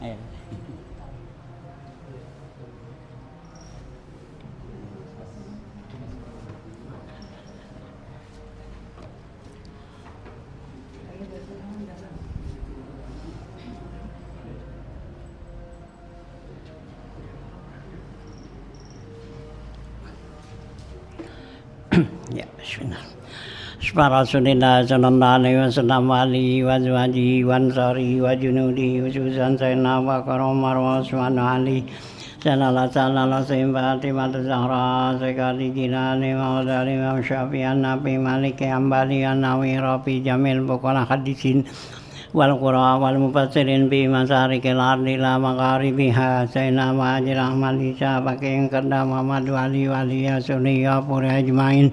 Ayo. Ya, bismillah. Subhana rasulillah sallallahu alaihi wasallam alihi wa azwajihi wa ansarihi wa junudihi khususan sayyidina wa karamar wa usmanu ali sallallahu Fatimah Zahra sekali jinani maudari Imam Syafi'an Nabi Malik Ambali An-Nawi Rafi Jamil Bukhara hadisin wal qura wal mufassirin bi masarikil ardi la magharibiha sayyidina Mahajir Ahmad Isa Baking Kerda Muhammad Wali Wali Sunni ya puri ajmain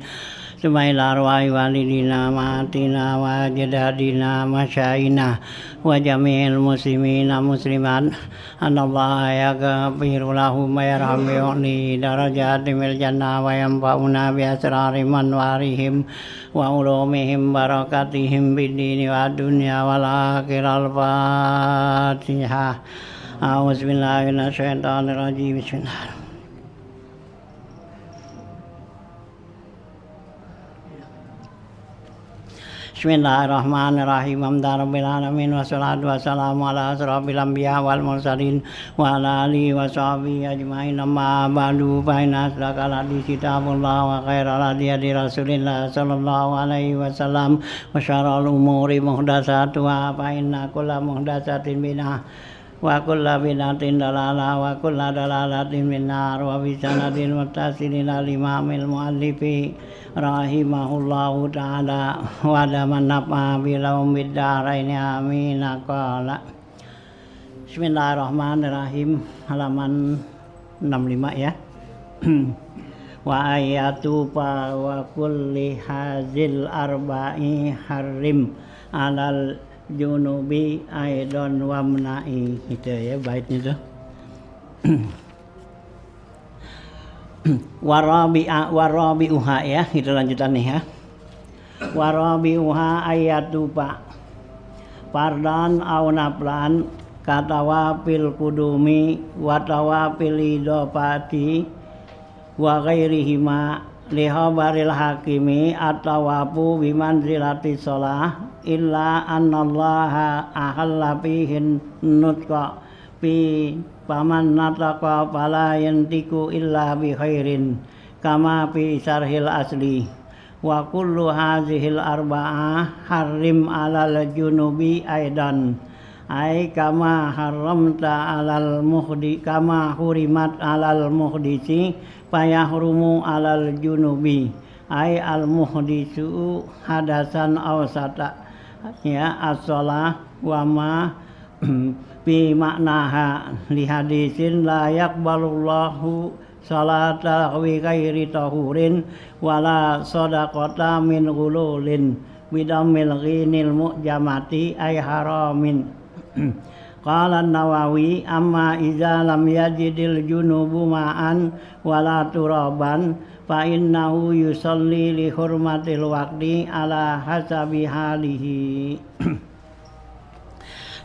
Sumail arwai walidina matina wa jadadina masyayina wa jami'il muslimina muslimat anallaha yaghfiru lahum wa yarhamuhum darajatimil jannah wa yanfa'una bi asrari manwarihim wa ulumihim barakatihim bid-dini wa dunya wal akhirah al-fatihah a'udzubillahi minasyaitonir rajim bismillah. Bismillahirrahmanirrahim. Alhamdulillahirabbil alamin wassalatu wassalamu ala asrofil anbiya wal mursalin wa ala alihi wa sahbihi ajmain. Amma ba'du fa inna asdaqal hadits kitabullah wa khairal hadi Rasulillah sallallahu alaihi wasallam wa syarrul umuri muhdatsatuha fa inna kulla muhdatsatin bid'ah wa kulla bid'atin dalalah wa kulla dalalatin finnar wa bi sanadin muttasilin al imamil muallifi rahimahullahu ta'ala wa daman nafa bilahum biddaraini amin. Qala Bismillahirrahmanirrahim, halaman 65 ya. Wa ayatu fa wa kulli hazil arba'i harim alal junubi aidon wamna'i, gitu ya baitnya tuh. Warabi'uha ya, itu lanjutannya ya. Warabi'uha ayatu pa fardan au naflan katawafil kudumi watawafil idopati wa ghairihima lihabaril hakimi atawafu bimanzilati sholah illa annallaha ahalla fihin nutqa fi paman nataqa fala yantiku illa bi khairin kama fi syarhil asli wa kullu hazihil arba'ah harim alal junubi aidan ay kama haramta alal muhdi kama hurimat alal muhdisi fayahrumu alal junubi ay al muhdisu hadasan awsata ya as-shalah wa ma bi maknaha li hadisin la yaqbalullahu salata wi ghairi tahurin wala sadaqata min ghululin bidamil ghinil mu'jamati ay haramin. Qala an-Nawawi amma idza lam yajidil junubu ma'an wala turaban fa innahu yusalli li hurmatil waqti ala hasabi halihi.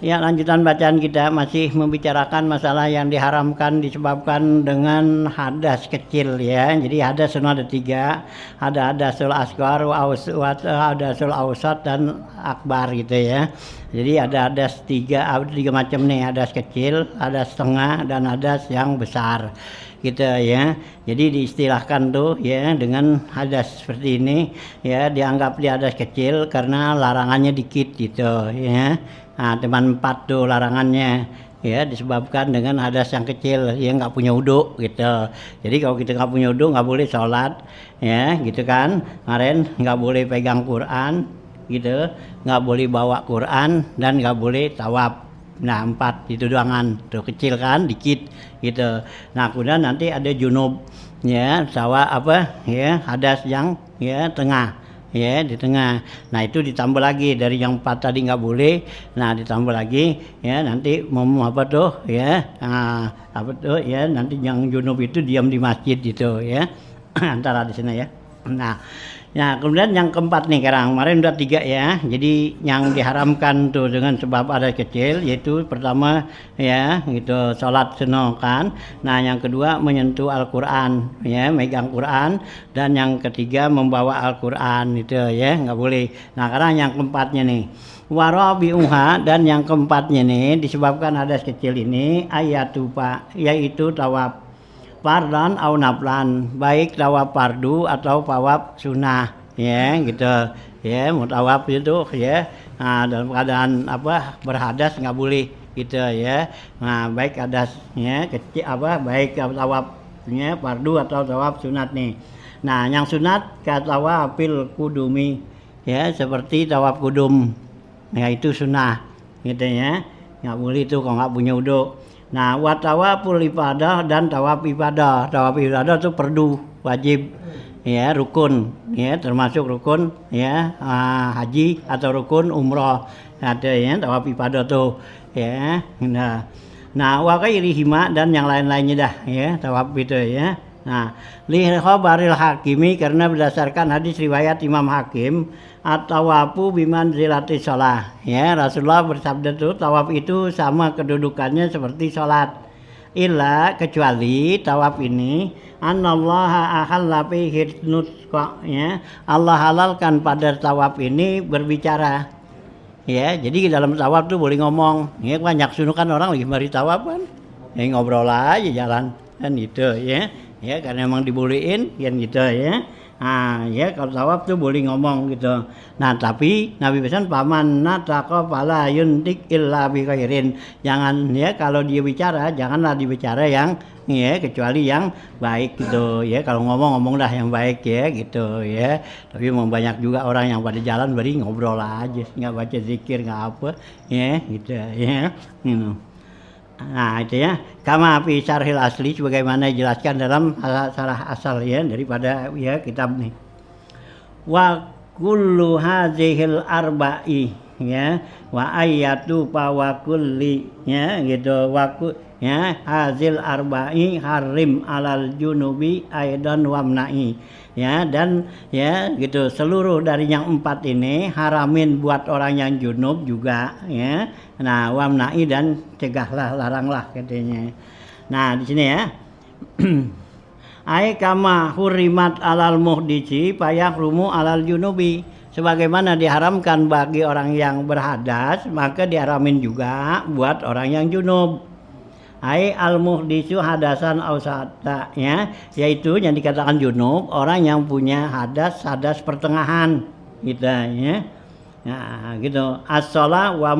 Ya, lanjutan bacaan kita masih membicarakan masalah yang diharamkan disebabkan dengan hadas kecil ya. Jadi hadas ada 3, ada hadasul asghar, hadasul awsat dan akbar gitu ya. Jadi ada hadas 3 macam nih, hadas kecil, hadas setengah dan hadas yang besar gitu ya. Jadi diistilahkan tuh ya dengan hadas seperti ini ya, dianggap dia hadas kecil karena larangannya dikit gitu ya. Nah, teman 4 tuh larangannya ya, disebabkan dengan hadas yang kecil yang nggak punya wudu gitu. Jadi kalau kita nggak punya wudu nggak boleh sholat ya gitu kan. Kemarin nggak boleh pegang Quran gitu, nggak boleh bawa Quran dan nggak boleh tawaf. Nah 4 itu doangan tuh, kecil kan, dikit gitu. Nah kemudian nanti ada junub ya, sawa apa ya, hadas yang ya tengah ya, di tengah. Nah itu ditambah lagi dari yang 4 tadi nggak boleh. Nah ditambah lagi ya, nanti mau apa tuh ya, apa tuh ya, nanti yang junub itu diam di masjid gitu ya. Antara di sana ya. Nah Nah, kemudian yang keempat nih sekarang, kemarin udah 3 ya. Jadi yang diharamkan tuh dengan sebab hadas kecil yaitu pertama ya gitu sholat sunnah kan. Nah, yang kedua menyentuh Al-Qur'an ya, megang Quran, dan yang ketiga membawa Al-Qur'an itu ya, nggak boleh. Nah, sekarang yang keempatnya nih. Warabi'uha, dan yang keempatnya nih disebabkan hadas kecil ini ayatupa, yaitu tawaf fardan au naflan, baik tawaf fardu atau tawaf sunnah ya gitu ya. Mau tawaf itu ya, nah, dalam keadaan apa berhadas nggak boleh gitu ya. Nah, baik hadasnya kecil apa baik tawafnya fardu atau tawaf sunat nih. Nah, yang sunat ka tawafil kudumi ya, seperti tawaf kudum ya, itu sunnah gitu ya, nggak boleh itu kalau nggak punya wudu. Nah, wa tawaful ibadah dan tawaf ibadah. Tawaf ibadah itu perdu, wajib ya, rukun ya, termasuk rukun ya, haji atau rukun umroh. Ada ya tawaf ibadah tuh ya. Nah, wa ghairihima, dan yang lain-lainnya dah ya, tawaf itu ya. Nah, li khabaril Hakimi, karena berdasarkan hadis riwayat Imam Hakim, at-tawafu bimanzilati shalah ya, Rasulullah bersabda tuh tawaf itu sama kedudukannya seperti sholat, illa kecuali tawaf ini anallaha ahalla fihi nutqa ya, Allah halalkan pada tawaf ini berbicara ya. Jadi dalam tawaf tuh boleh ngomong ya, banyak sunuh kan orang lagi mari tawaf kan ya, ngobrol aja jalan kan gitu ya. Ya karena emang dibolehin kan gitu ya. Nah ya kalau tawaf tuh boleh ngomong gitu. Nah tapi Nabi pesan paman nataqa fala yuntik illa bi khairin. Jangan ya kalau dia bicara janganlah dibicara yang ya kecuali yang baik gitu ya. Kalau ngomong dah yang baik ya gitu ya. Tapi memang banyak juga orang yang pada jalan beri ngobrol aja, nggak baca zikir nggak apa ya gitu ya. Nah itu ya, kama fi syarhil asli, sebagaimana dijelaskan dalam syarah asal ya daripada ya kitab nih. Wa kullu hadzihil arba'i ya, wa ayatu wa kulli ya gitu, ya hazil arba'i harim alal junubi aidan wamna'i ya, dan ya gitu seluruh dari yang 4 ini haramin buat orang yang junub juga ya. Nah, wamna'i, dan cegahlah, laranglah katanya. Nah, di sini ya. Ai kama hurimat alal muhdisi payahrumu alal junubi. Sebagaimana diharamkan bagi orang yang berhadas, maka diharamin juga buat orang yang junub. Ai al muhdisu hadasan ausata ya, yaitu yang dikatakan junub orang yang punya hadas pertengahan gitu ya. Nah, gitu. As-shalah wa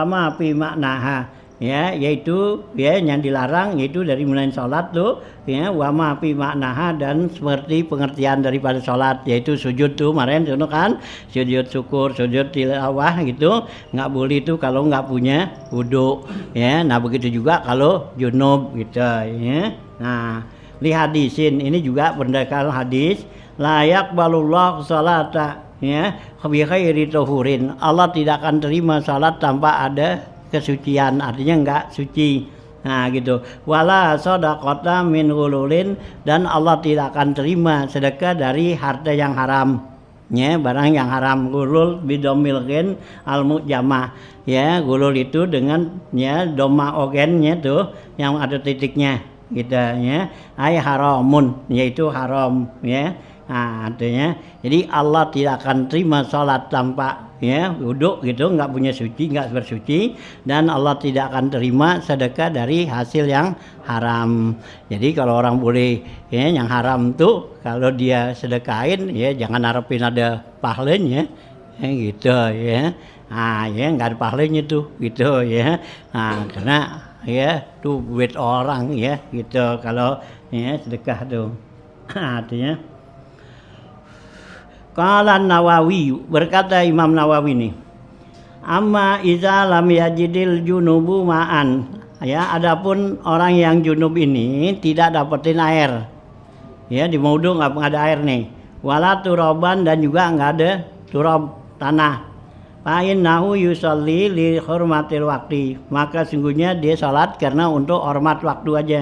ma fi maknaha ya, yaitu ya yang dilarang yaitu dari mulai salat tuh ya, wa ma fi maknaha, dan seperti pengertian daripada salat yaitu sujud tuh kemarin contoh kan, sujud syukur, sujud tilawah gitu, enggak boleh itu kalau enggak punya wudu ya. Nah, begitu juga kalau junub gitu ya. Nah, li hadisin ini juga berdasarkan hadis la yaqbalullahu sholata ya bi khairi tuhurin, Allah tidak akan terima salat tanpa ada kesucian, artinya enggak suci. Nah gitu. Wala shadaqata min ghululin, dan Allah tidak akan terima sedekah dari harta yang haram ya, barang yang haram. Gulul bidomil ghin al mujamah ya, gulul itu dengan ya doma ogennya tuh yang ada titiknya gitu ya, ay haramun, yaitu haram ya. Nah, artinya jadi Allah tidak akan terima salat tanpa ya wudu gitu, enggak punya suci, enggak bersuci, dan Allah tidak akan terima sedekah dari hasil yang haram. Jadi kalau orang boleh ya yang haram tuh kalau dia sedekahin ya jangan harapin ada pahalanya ya gitu ya. Nah, ya enggak ada pahalanya tuh gitu ya. Nah, karena ya tuh duit orang ya gitu kalau ya sedekah tuh. Artinya Qala Nawawi, berkata Imam Nawawi nih, amma iza lam yajidil junubu ma'an ya, adapun orang yang junub ini tidak dapetin air ya, di wudu nggak ada air nih, wala turaban, dan juga nggak ada turab tanah, fa innahu yusalli li hurmatil waqti, maka sungguhnya dia salat karena untuk hormat waktu aja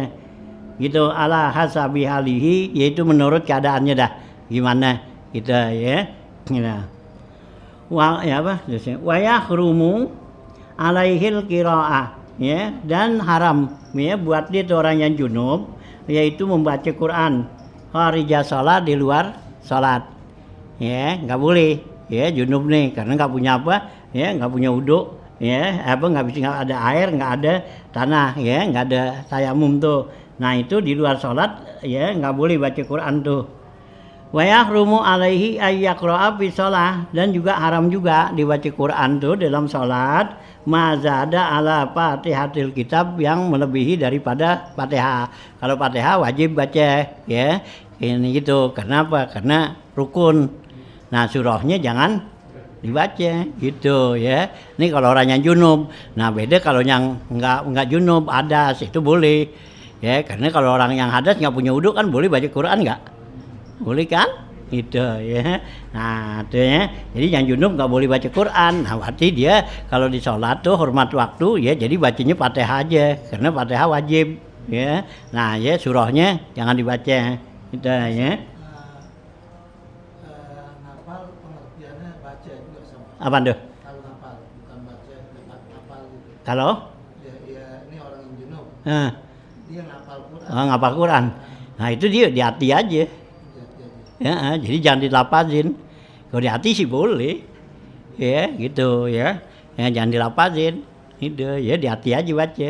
gitu, ala hasabi halihi, yaitu menurut keadaannya dah gimana gitu ya. Nah, wa yahrumu alaihil qiraah ya, dan haram ya buat dia itu orang yang junub yaitu membaca Quran kharija salat, di luar salat ya, nggak boleh ya junub nih karena nggak punya apa ya, nggak punya wudu ya, nggak bisa, nggak ada air, nggak ada tanah ya, nggak ada tayamum tuh. Nah itu di luar salat ya nggak boleh baca Quran tuh. Wa yahrumu alaihi ayyaqra'a fi shalah, dan juga haram juga dibaca Quran tuh dalam salat mazada ala Fatihatil kitab, yang melebihi daripada Fatihah. Kalau Fatihah wajib baca ya. Ini gitu. Kenapa? Karena rukun. Nah, surahnya jangan dibaca gitu ya. Ini kalau orang yang junub. Nah, beda kalau yang enggak junub, hadas, itu boleh. Ya, karena kalau orang yang hadas enggak punya wudu kan boleh baca Quran enggak? Boleh kan? Gitu ya. Nah, itu ya. Jadi yang junub nggak boleh baca Quran. Nah, berarti dia kalau di sholat tuh hormat waktu ya, jadi bacanya Fatihah aja karena Fatihah wajib ya. Nah, ya surahnya jangan dibaca. Gitu ya. Nafal pengertiannya baca juga sama. Apa tuh? Kalau nafal bukan baca, nafal gitu. Kalau? Ya ini orang yang junub. Dia ngapal Quran. Ngapal Quran. Nah, itu dia di hati aja. Ya, jadi jangan dilapazin. Kalau di hati sih boleh, ya gitu ya. Ya jangan dilapazin, itu ya di hati aja baca.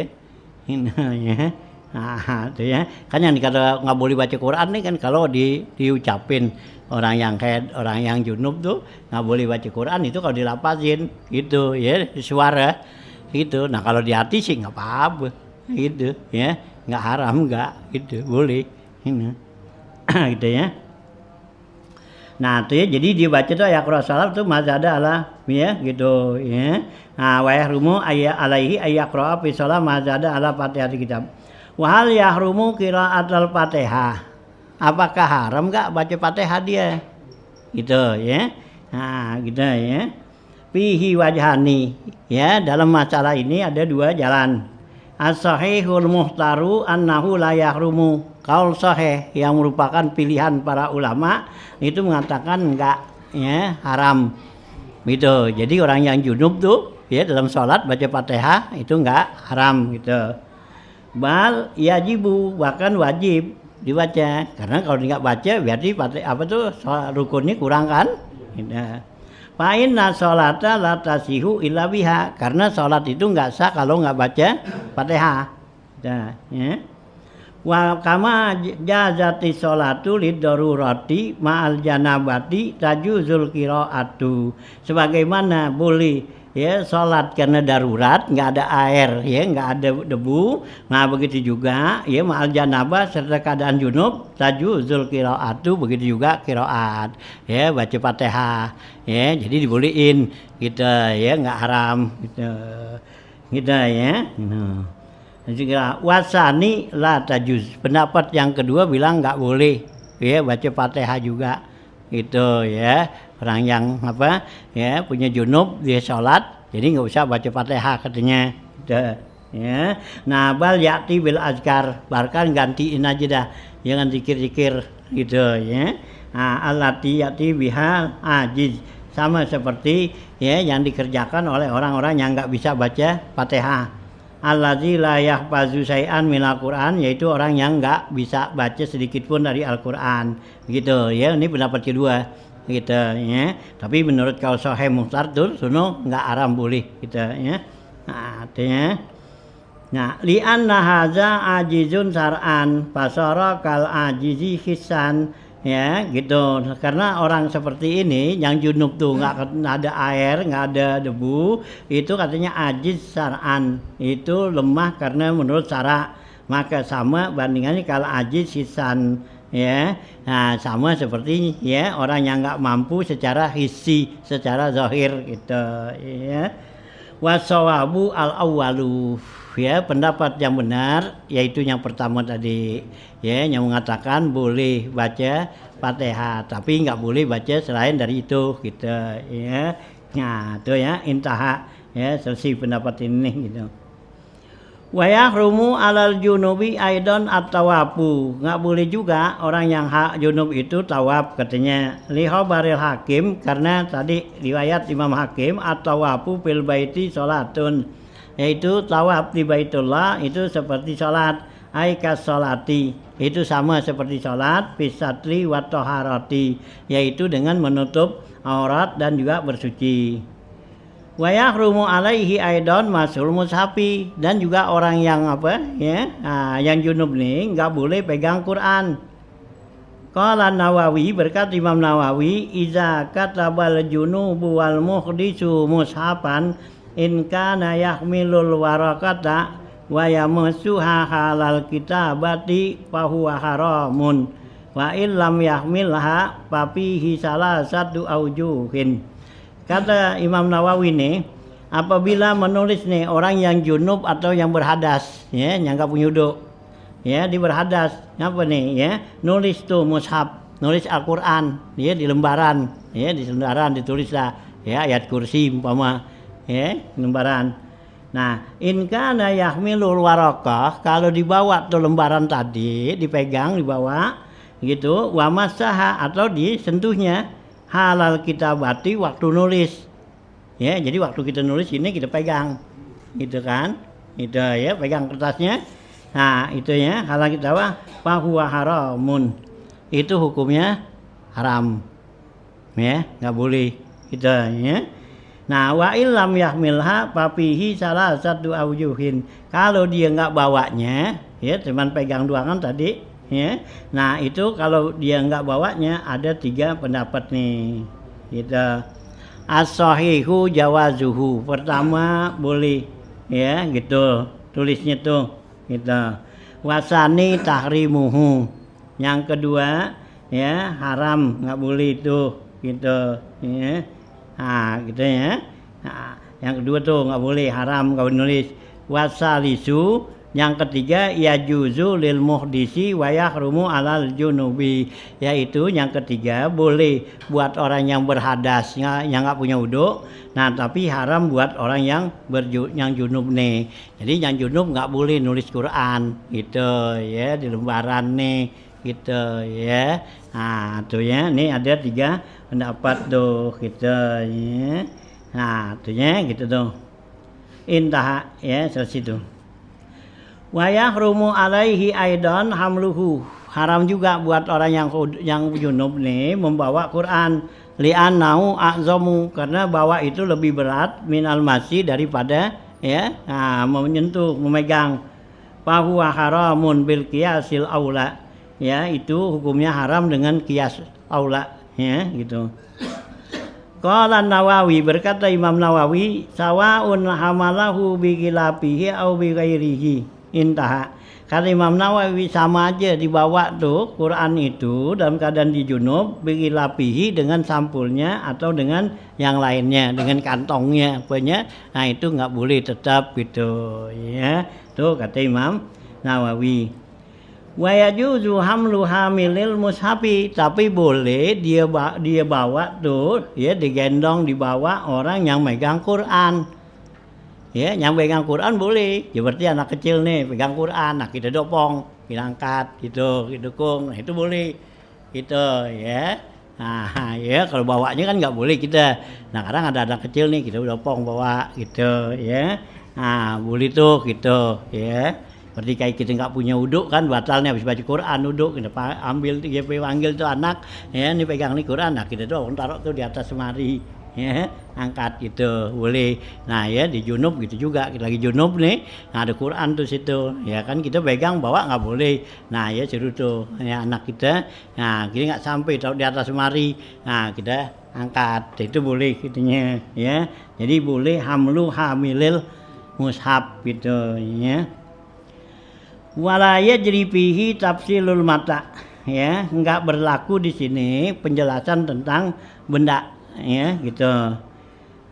Ya. Nah, itu ya. Kan yang dikata nggak boleh baca Quran nih kan kalau diucapin orang yang kayak orang yang junub tuh nggak boleh baca Quran itu kalau dilapazin, gitu ya, suara, gitu. Nah kalau di hati sih nggak apa-apa, gitu ya, nggak haram nggak, gitu boleh, ini, gitu ya. Nah itu ya, jadi dibaca tuh ayat salat tuh mazada ala ya gitu ya. Nah wa yahrumu alaihi ayaqra fi shalah mazada ala Fatihatil kitab. Wa hal yahrumu qiraatul Fatihah. Apakah haram enggak baca Fatihah dia? Gitu ya. Nah gitu ya. Fihi wajhani ya, dalam masalah ini ada dua jalan. As-sahihul muhtaru annahu la yahrumu. Qaul sahih yang merupakan pilihan para ulama itu mengatakan enggak ya, haram. Gitu. Jadi orang yang junub tuh ya dalam sholat baca Fatihah itu enggak haram gitu. Bal yajibu, bahkan wajib dibaca. Karena kalau enggak baca berarti apa tuh rukunnya kurang kan? Gitu. Fa inna sholata la tasihu illa biha, karena sholat itu enggak sah kalau enggak baca Fatihah. Nah, ya. Wa kama jazati sholatu lidarurati ma'al janabati tajuzul qiraatu. Sebagaimana boleh ya sholat karena darurat, enggak ada air ya, enggak ada debu. Nah, begitu juga ya ma'al janabah serta keadaan junub tajuzul qiraatu, begitu juga qiraat. Ya, baca Fatihah. Ya, jadi dibolehin gitu ya, enggak haram gitu. Gitu ya. Nah, wasani la tajuz. Pendapat yang kedua bilang enggak boleh ya baca Fatihah juga gitu ya. Orang yang apa ya punya junub dia sholat jadi enggak usah baca Fatihah katanya gitu ya. Nah, bal ya'ti bil azkar, bahkan gantiin aja dah, jangan zikir-zikir gitu ya. Nah, allati ya'ti biha ajiz, sama seperti ya yang dikerjakan oleh orang-orang yang enggak bisa baca Fatihah. Allazi la yahfazu syai'an minal Qur'an, yaitu orang yang enggak bisa baca sedikit pun dari Al-Qur'an. Gitu ya, ini pendapat kedua gitu ya. Tapi menurut Qaul Sahih Muhtar tuh suno enggak haram, boleh gitu ya. Nah, artinya nah, li anna hadza ajizun sar'an fasara kal ajizi hissan ya gitu. Karena orang seperti ini yang junub tuh nggak ada air, nggak ada debu, itu katanya ajiz sar'an, itu lemah karena menurut syara. Maka sama bandingannya kalau ajiz hisan ya. Nah, sama seperti ya orang yang nggak mampu secara hissi, secara zahir gitu ya. Wasawabu al-awwalu ya, pendapat yang benar yaitu yang pertama tadi ya, yang mengatakan boleh baca Fatihah tapi nggak boleh baca selain dari itu gitu ya. Nah itu ya, intaha ya, selesai pendapat ini gitu. Wa yahrumu 'alal junubi aidon at-tawafu. Enggak boleh juga orang yang junub itu tawaf katanya. Li khabaril Hakim karena tadi riwayat Imam Hakim at-tawafu fil baiti salatun. Yaitu tawaf di Baitullah itu seperti salat, aikas salati. Itu sama seperti salat fisatri wa taharati, yaitu dengan menutup aurat dan juga bersuci. Wa yahrumu alaihi aidan masul mushafi, dan juga orang yang yang junub nih enggak boleh pegang Quran. Qala Nawawi, berkata Imam Nawawi, iza katabal junubu wal muhdisu mushafan in kana yahmilul warakata wa yamassuha halal kitabati fa huwa haramun wa illam yahmilha fa fihi salasatu aujuhin. Kata Imam Nawawi nih, apabila menulis nih orang yang junub atau yang berhadas, ya, yang nggak punya wudu, ya, di berhadas, apa nih, ya, nulis tuh mushaf, nulis Al-Quran, ya, di lembaran, ya, di lembaran ditulis lah, ya, ayat kursi umpama, ya, lembaran. Nah, in kana yahmilul warakah, kalau dibawa tuh lembaran tadi, dipegang, dibawa, gitu, wa masaha atau disentuhnya. Halal kitabati waktu nulis, ya, jadi waktu kita nulis ini kita pegang, gitu kan, itu ya, pegang kertasnya, nah itu ya, halal kitabah fahuwa haramun, itu hukumnya haram, ya, nggak boleh, gitu ya. Nah, wa illam yahmilha papihi salah satu aujuhin, kalau dia nggak bawanya, ya, cuman pegang doangan tadi. Ya, nah itu kalau dia nggak bawanya ada 3 pendapat nih, gitu. As-sahihu jawazuhu, pertama boleh, ya, gitu, tulisnya tuh, gitu. Wasani tahrimuhu, yang kedua, ya, haram, nggak boleh itu, gitu, ya. Nah, gitu ya. Nah, yang kedua tuh nggak boleh, haram kalau nulis. Wasalisu, yang ketiga yajuzu lil muhdisi wa yahrumu 'alal junubi, yaitu yang ketiga boleh buat orang yang berhadas, yang enggak punya wudu, nah tapi haram buat orang yang junub nih. Jadi yang junub enggak boleh nulis Quran gitu ya, di lembaran nih gitu ya. Nah, tuh ya, nih ada 3 pendapat tuh gitu ya. Nah, tuh ya gitu tuh. Intah ya, selesai tuh. Wa yahrumu alaihi aidan hamluhu, haram juga buat orang yang junub nih membawa Quran, li'annahu a'zamu, karena bawa itu lebih berat minal masi, daripada ya, nah, menyentuh, memegang. Fahuwa haramun bil qiyasil aula, ya, itu hukumnya haram dengan qiyas aula, ya, gitu. Qala Nawawi, berkata Imam Nawawi, sawaun hamalahu bi khilafihi au bi ghairihi. Intah. Kata Imam Nawawi, sama aja dibawa tuh Quran itu dalam keadaan di junub, bigilapihi dengan sampulnya atau dengan yang lainnya, dengan kantongnya punya. Nah itu nggak boleh tetap gitu ya. Tuh kata Imam Nawawi. Wa yajuzu hamlu hamilil mushafi, tapi boleh dia bawa tuh ya, digendong, dibawa orang yang megang Quran. Ya, yang pegang Quran boleh. Ya berarti anak kecil nih pegang Quran, nah kita dopong, kita angkat gitu, didukung, nah itu boleh. Gitu ya. Nah, ya kalau bawanya kan nggak boleh kita. Nah, kadang ada anak kecil nih kita dopong bawa gitu ya. Nah, boleh tuh gitu ya. Seperti kayak kita nggak punya wudu kan, batalnya habis baca Quran wudu, kita ambil dia panggil tuh anak, ya ini pegang nih Quran, nah kita tuh taruh tuh di atas lemari, ya angkat gitu boleh. Nah ya di junub gitu juga, kita lagi junub nih, nah ada Quran tuh situ, ya kan kita pegang bawa nggak boleh. Nah ya suruh tuh ya anak kita, nah kita nggak sampai taruh di atas lemari, nah kita angkat, itu boleh gitunya ya. Jadi boleh hamlu hamilil mushaf gitu ya. Wala yajri fihi tafsilul mata, ya enggak berlaku di sini penjelasan tentang benda ya gitu.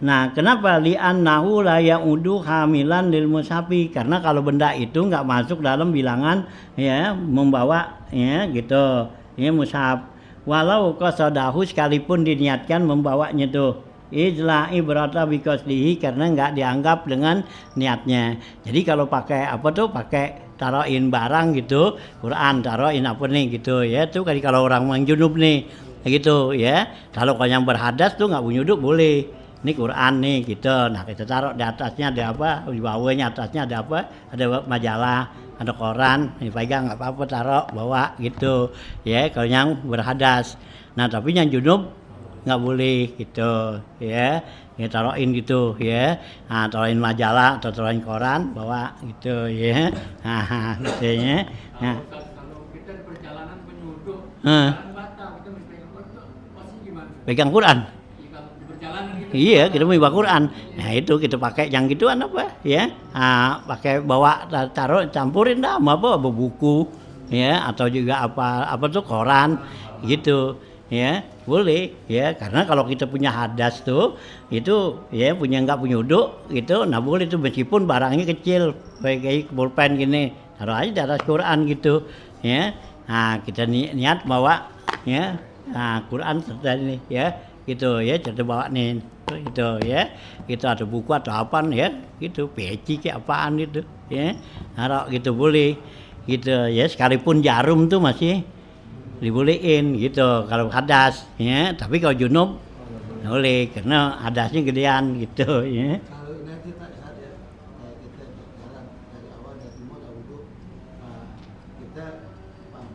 Nah kenapa li'annahu la ya'udu hamilan lil mushafi, karena kalau benda itu enggak masuk dalam bilangan ya membawa ya gitu ya mushaf, walau qasadahu, sekalipun diniatkan membawanya tuh Izla ibrata biqasdihi, karena nggak dianggap dengan niatnya. Jadi kalau pakai apa tuh, pakai taruhin barang gitu, Quran taruhin apa nih gitu ya, tuh kalau orang yang junub nih gitu ya. Kalau yang berhadas tuh nggak punya uduk boleh. Ini Quran nih gitu. Nah kita taruh di atasnya ada apa, di bawahnya atasnya ada apa, ada majalah, ada koran, dipegang nggak apa-apa, taruh bawa gitu ya kalau yang berhadas. Nah tapi yang junub nggak boleh gitu ya, taruhin gitu ya. Nah taruhin majalah atau taruhin koran bawa gitu ya. Nah gitu ya. Nah Kalau kita di perjalanan penyuduk, eh, jalan batal, kita mesti pegang Quran, pasti gimana? pegang Quran. Ya, kalau di perjalanan gitu. Iya, kita mau bawa Quran. Nah itu kita pakai yang gituan apa ya? Nah, pakai bawa taruh campurin dah sama apa, buku ya, atau juga apa tuh koran gitu ya, boleh ya. Karena kalau kita punya hadas tuh itu ya, nggak punya uduk gitu, nah boleh tuh meskipun barangnya kecil kayak pulpen gini, taruh aja di atas Quran gitu ya. Nah kita niat bawa ya, nah Quran serta ini ya gitu ya, kita bawa nih gitu ya, gitu ada buku atau apaan ya gitu, peci kayak apaan gitu ya, taruh gitu boleh gitu ya. Sekalipun jarum tuh masih dibolehin gitu kalau hadas ya, tapi kalau junub nggak boleh karena hadasnya gedean gitu ya. Kalau nanti tak sadar, kayak kita jalan dari awal dari timur dari wudhu, kita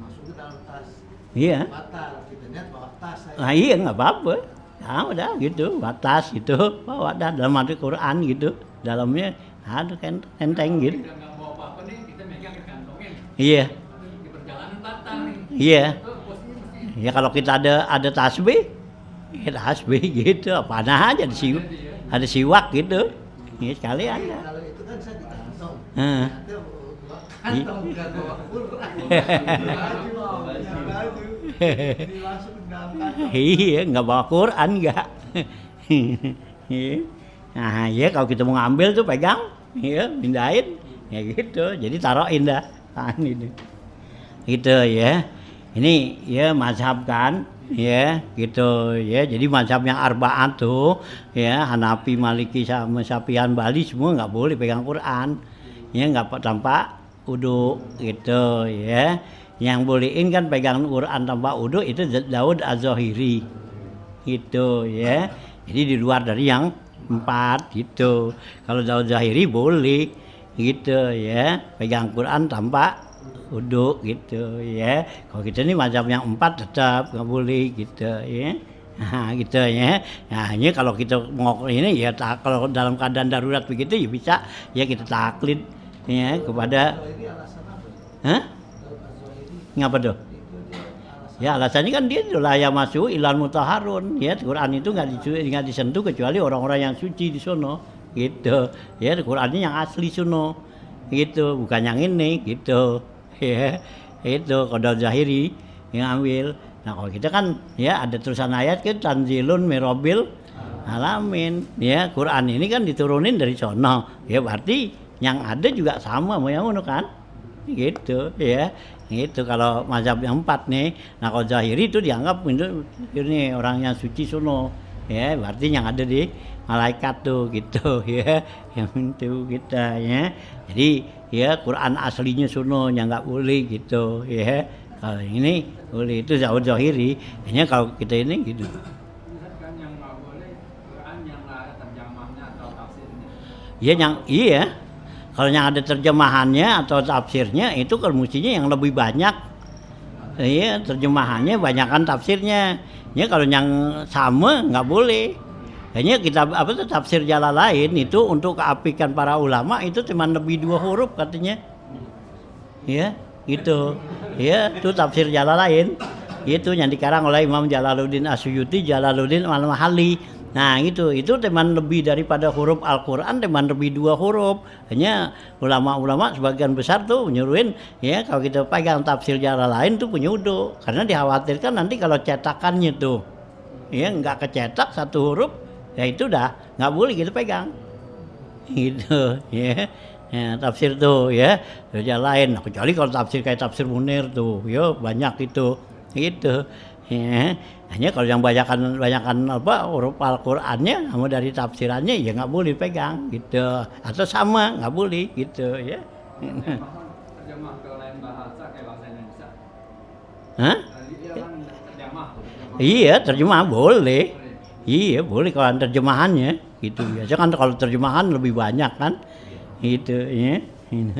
masuk ke dalam tas, Iya, batal. Kita niat bawa tas saya. nah iya nggak apa-apa, nah udah gitu batas gitu, bawa dah dalam arti Quran gitu, dalamnya ada kan enteng gitu. Kita nggak bawa apa-apa nih, kita megang di kantongin. Iya, Tapi di perjalanan batal nih. iya. Itu posisinya mesti Ya kalau kita ada tasbih, ya tasbih gitu, apa aja ada siwak gitu, ya sekali ada. Kalau itu kan saya di kantong. Heeh. Nanti bawa kantong bukan bawa Quran. Baju. Ini langsung ke dalam kantong. Iya, nggak bawa Quran nggak. Iya. Nah ya kalau kita mau ngambil tuh pegang, ya pindahin, ya gitu. Jadi taruhin dah, ini, gitu ya. Ini ya mazhab kan, ya gitu ya. Jadi mazhab yang arba'ah tuh ya, Hanafi, Maliki sama Syafi'an, Bali semua nggak boleh pegang Quran. Ya nggak tanpa wudu gitu ya. Yang bolehin kan pegang Quran tanpa wudu itu Daud Az-Zahiri. Gitu ya. Jadi di luar dari yang 4 gitu. Kalau Daud Zahiri boleh gitu ya, pegang Quran tanpa wudu gitu ya. Kalau kita ini mazhab yang 4 tetap nggak boleh gitu ya. Nah gitu ya. Nah ini kalau kita mau ini ya, kalau dalam keadaan darurat begitu ya bisa ya kita taklid ya kepada. Kalau ini alasan apa? Hah? Daud Az-Zahiri Ngapa tuh? itu dia alasan. Ya alasannya kan dia la masuk ilal mutaharun ya, Quran itu nggak disentuh kecuali orang-orang yang suci di sono gitu ya. Qurannya yang asli sono gitu, bukan yang ini gitu ya. Itu Qadar Zahiri yang ambil. Nah kalau kita kan ya ada tulisan ayat kan tanzilun mirabil alamin ya, Quran ini kan diturunin dari sono ya, berarti yang ada juga sama mau yang ngono kan gitu ya. Itu kalau mazhab yang 4 nih. Nah kalau Zahiri itu dianggap ini orang yang suci sono ya, berarti yang ada di malaikat tuh gitu ya, yang itu kita ya. Jadi ya Quran aslinya sono yang nggak boleh gitu ya. Kalau ini boleh, itu Zahiri. Hanya kalau kita ini gitu. kan yang nggak boleh Quran yang nggak ada terjemahnya atau tafsirnya. Iya. Kalau yang ada terjemahannya atau tafsirnya itu kan mestinya yang lebih banyak. Iya, terjemahannya banyakan tafsirnya. Ya kalau yang sama nggak boleh. Hanya kita tafsir Jalalain itu untuk keapikan para ulama itu cuma lebih 2 huruf katanya. Ya, gitu. Ya, itu tafsir Jalalain. Itu yang dikarang oleh Imam Jalaluddin Asyuyuti, Jalaluddin Al-Mahalli. Nah itu teman lebih daripada huruf Al-Quran, teman lebih 2 huruf. Hanya ulama-ulama sebagian besar tuh menyuruhin ya kalau kita pegang tafsir Jalalain tuh punya wudu, karena dikhawatirkan nanti kalau cetakannya tuh ya nggak kecetak 1 huruf, ya itu dah nggak boleh kita pegang gitu ya. Ya, tafsir tuh ya Jalalain, kecuali kalau tafsir kayak tafsir Munir tuh ya banyak itu gitu Ya. Hanya kalau yang banyakan apa huruf Al-Qur'annya sama dari tafsirannya ya nggak boleh pegang gitu. Atau sama nggak boleh gitu ya. Terjemah ke lain bahasa kayak bahasa Indonesia. Hah? Dia kan terjemah. Iya, terjemah boleh. Iya, boleh kalau terjemahannya gitu. Biasa kan kalau terjemahan lebih banyak kan. Gitu ya.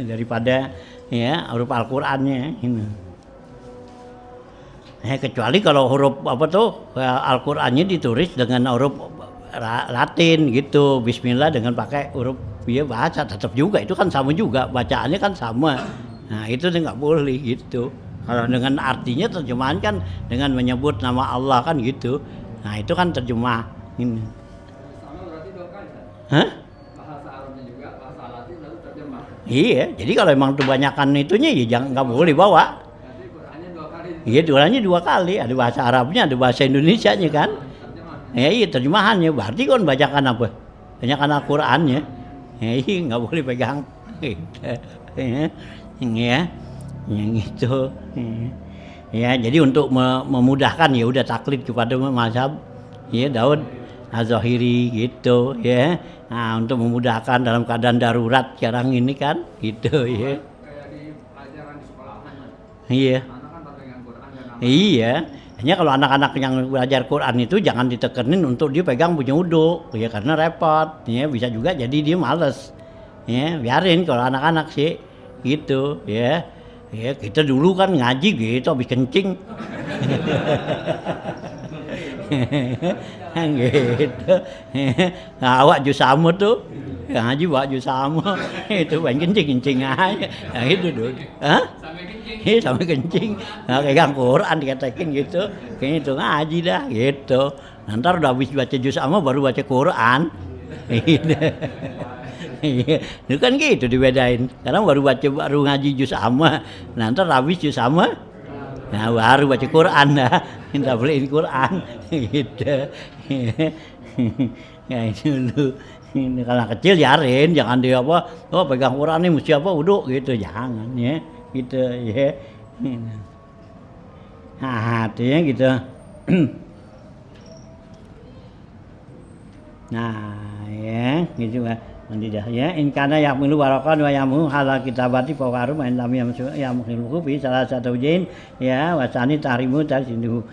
Daripada ya huruf Al-Qur'annya ini. Kecuali kalau huruf apa tuh Al-Qur'annya ditulis dengan huruf Latin gitu. Bismillah dengan pakai huruf ya bahasa tetap juga itu kan sama juga bacaannya kan sama. Nah, itu nggak boleh gitu. Kalau dengan artinya terjemahan kan dengan menyebut nama Allah kan gitu. Nah, itu kan terjemah ini. Sama berarti 2 kali kan? Hah? Bahasa Arabnya juga, bahasa Latin lalu terjemah. Iya, jadi kalau emang kebanyakan itunya ya jangan nggak boleh bawa. Berarti Qur'annya 2 kali. Iya, Qurannya 2 kali, ada bahasa Arabnya, ada bahasa Indonesianya kan. Terjemah. Ya iya terjemahannya, berarti kan bacakan apa? Bacakan Al-Qur'annya. Ya iya nggak boleh pegang. Gitu. Ya, yang itu. Ya, jadi untuk memudahkan ya udah taklid kepada mazhab ya Daud Az-Zahiri gitu ya. Nah, untuk memudahkan dalam keadaan darurat sekarang ini kan gitu ya. Kayak di pelajaran di sekolahan. Iya. Anak kan pegang Qur'an dan nama. Iya. Hanya kalau anak-anak yang belajar Quran itu jangan ditekenin untuk dia pegang punya wudu ya karena repot ya bisa juga jadi dia males. Ya, biarin kalau anak-anak sih gitu ya. Ya, kita dulu kan ngaji gitu habis kencing. Gitu. Nah, awak jus sama tuh. Ngaji bawa jus sama. Itu pengen kencing aja. Nah, itu dulu. Hah? Sampai kencing. Iya sampai kencing. Nah, pegang Quran dikatakan gitu. Kayaknya itu ngaji dah gitu. Nanti udah habis baca juz amma baru baca Quran. Iya, itu kan gitu dibedain. Sekarang baru ngaji juz amma. Nanti habis juz amma. Nah, baru baca Quran dah. Minta beliin Quran gitu. Ya itu dulu. Ini kalau kecil yarin, jangan dia apa, oh pegang Quran nih mesti apa wudu gitu, jangan ya. Gitu ya. Nah, artinya gitu. Nah, ya, gitu kan. Nanti dah ya, in kana yaqmilu warakan wa yamu halal kitabati fa warum in lam yamkhiluhu fi salah satu jain ya wasani tahrimu tasinduhu.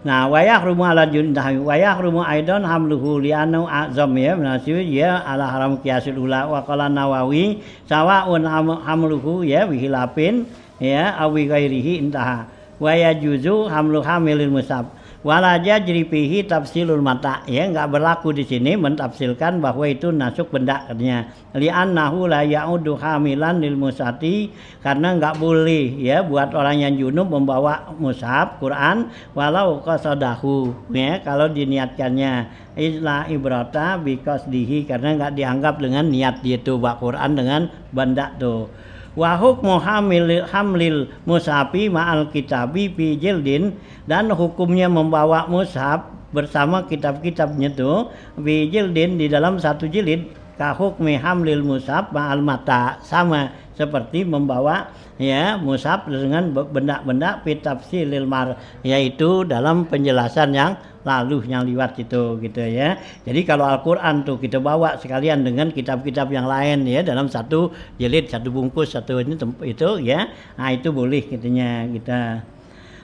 Nah, wayah rumah ala jundah wayah rumah aidan hamluhu li anu azam ya menasiwi ya ala haram qiyasul ula wa qala Nawawi sawaun hamluhu ya wihilapin ya awi ghairihi intaha wa yajuzu hamlu hamilil musab wala jajri fihi tafsilul mata ya enggak berlaku di sini mentafsirkan bahwa itu nasuk benda katanya li annahu la ya'udu hamilan lil musati karena enggak boleh ya buat orang yang junub membawa mushaf Quran walau qasadahu ya kalau diniatkannya isla ibrata biqasdihi karena enggak dianggap dengan niat dia itu bawa Quran dengan benda tuh wa hukmu hamlil mushafi ma'al kitabi fi jildin dan hukumnya membawa mushaf bersama kitab-kitabnya tuh fi jildin di dalam satu jilid ka hukmi hamlil mushaf ma'al mata sama seperti membawa ya mushaf dengan benda-benda fi tafsilil mar yaitu dalam penjelasan yang lalu yang liwat itu gitu ya. Jadi kalau Al-Qur'an tuh kita bawa sekalian dengan kitab-kitab yang lain ya dalam satu jilid, satu bungkus, satu ini itu ya. Nah, itu boleh kitanya kita.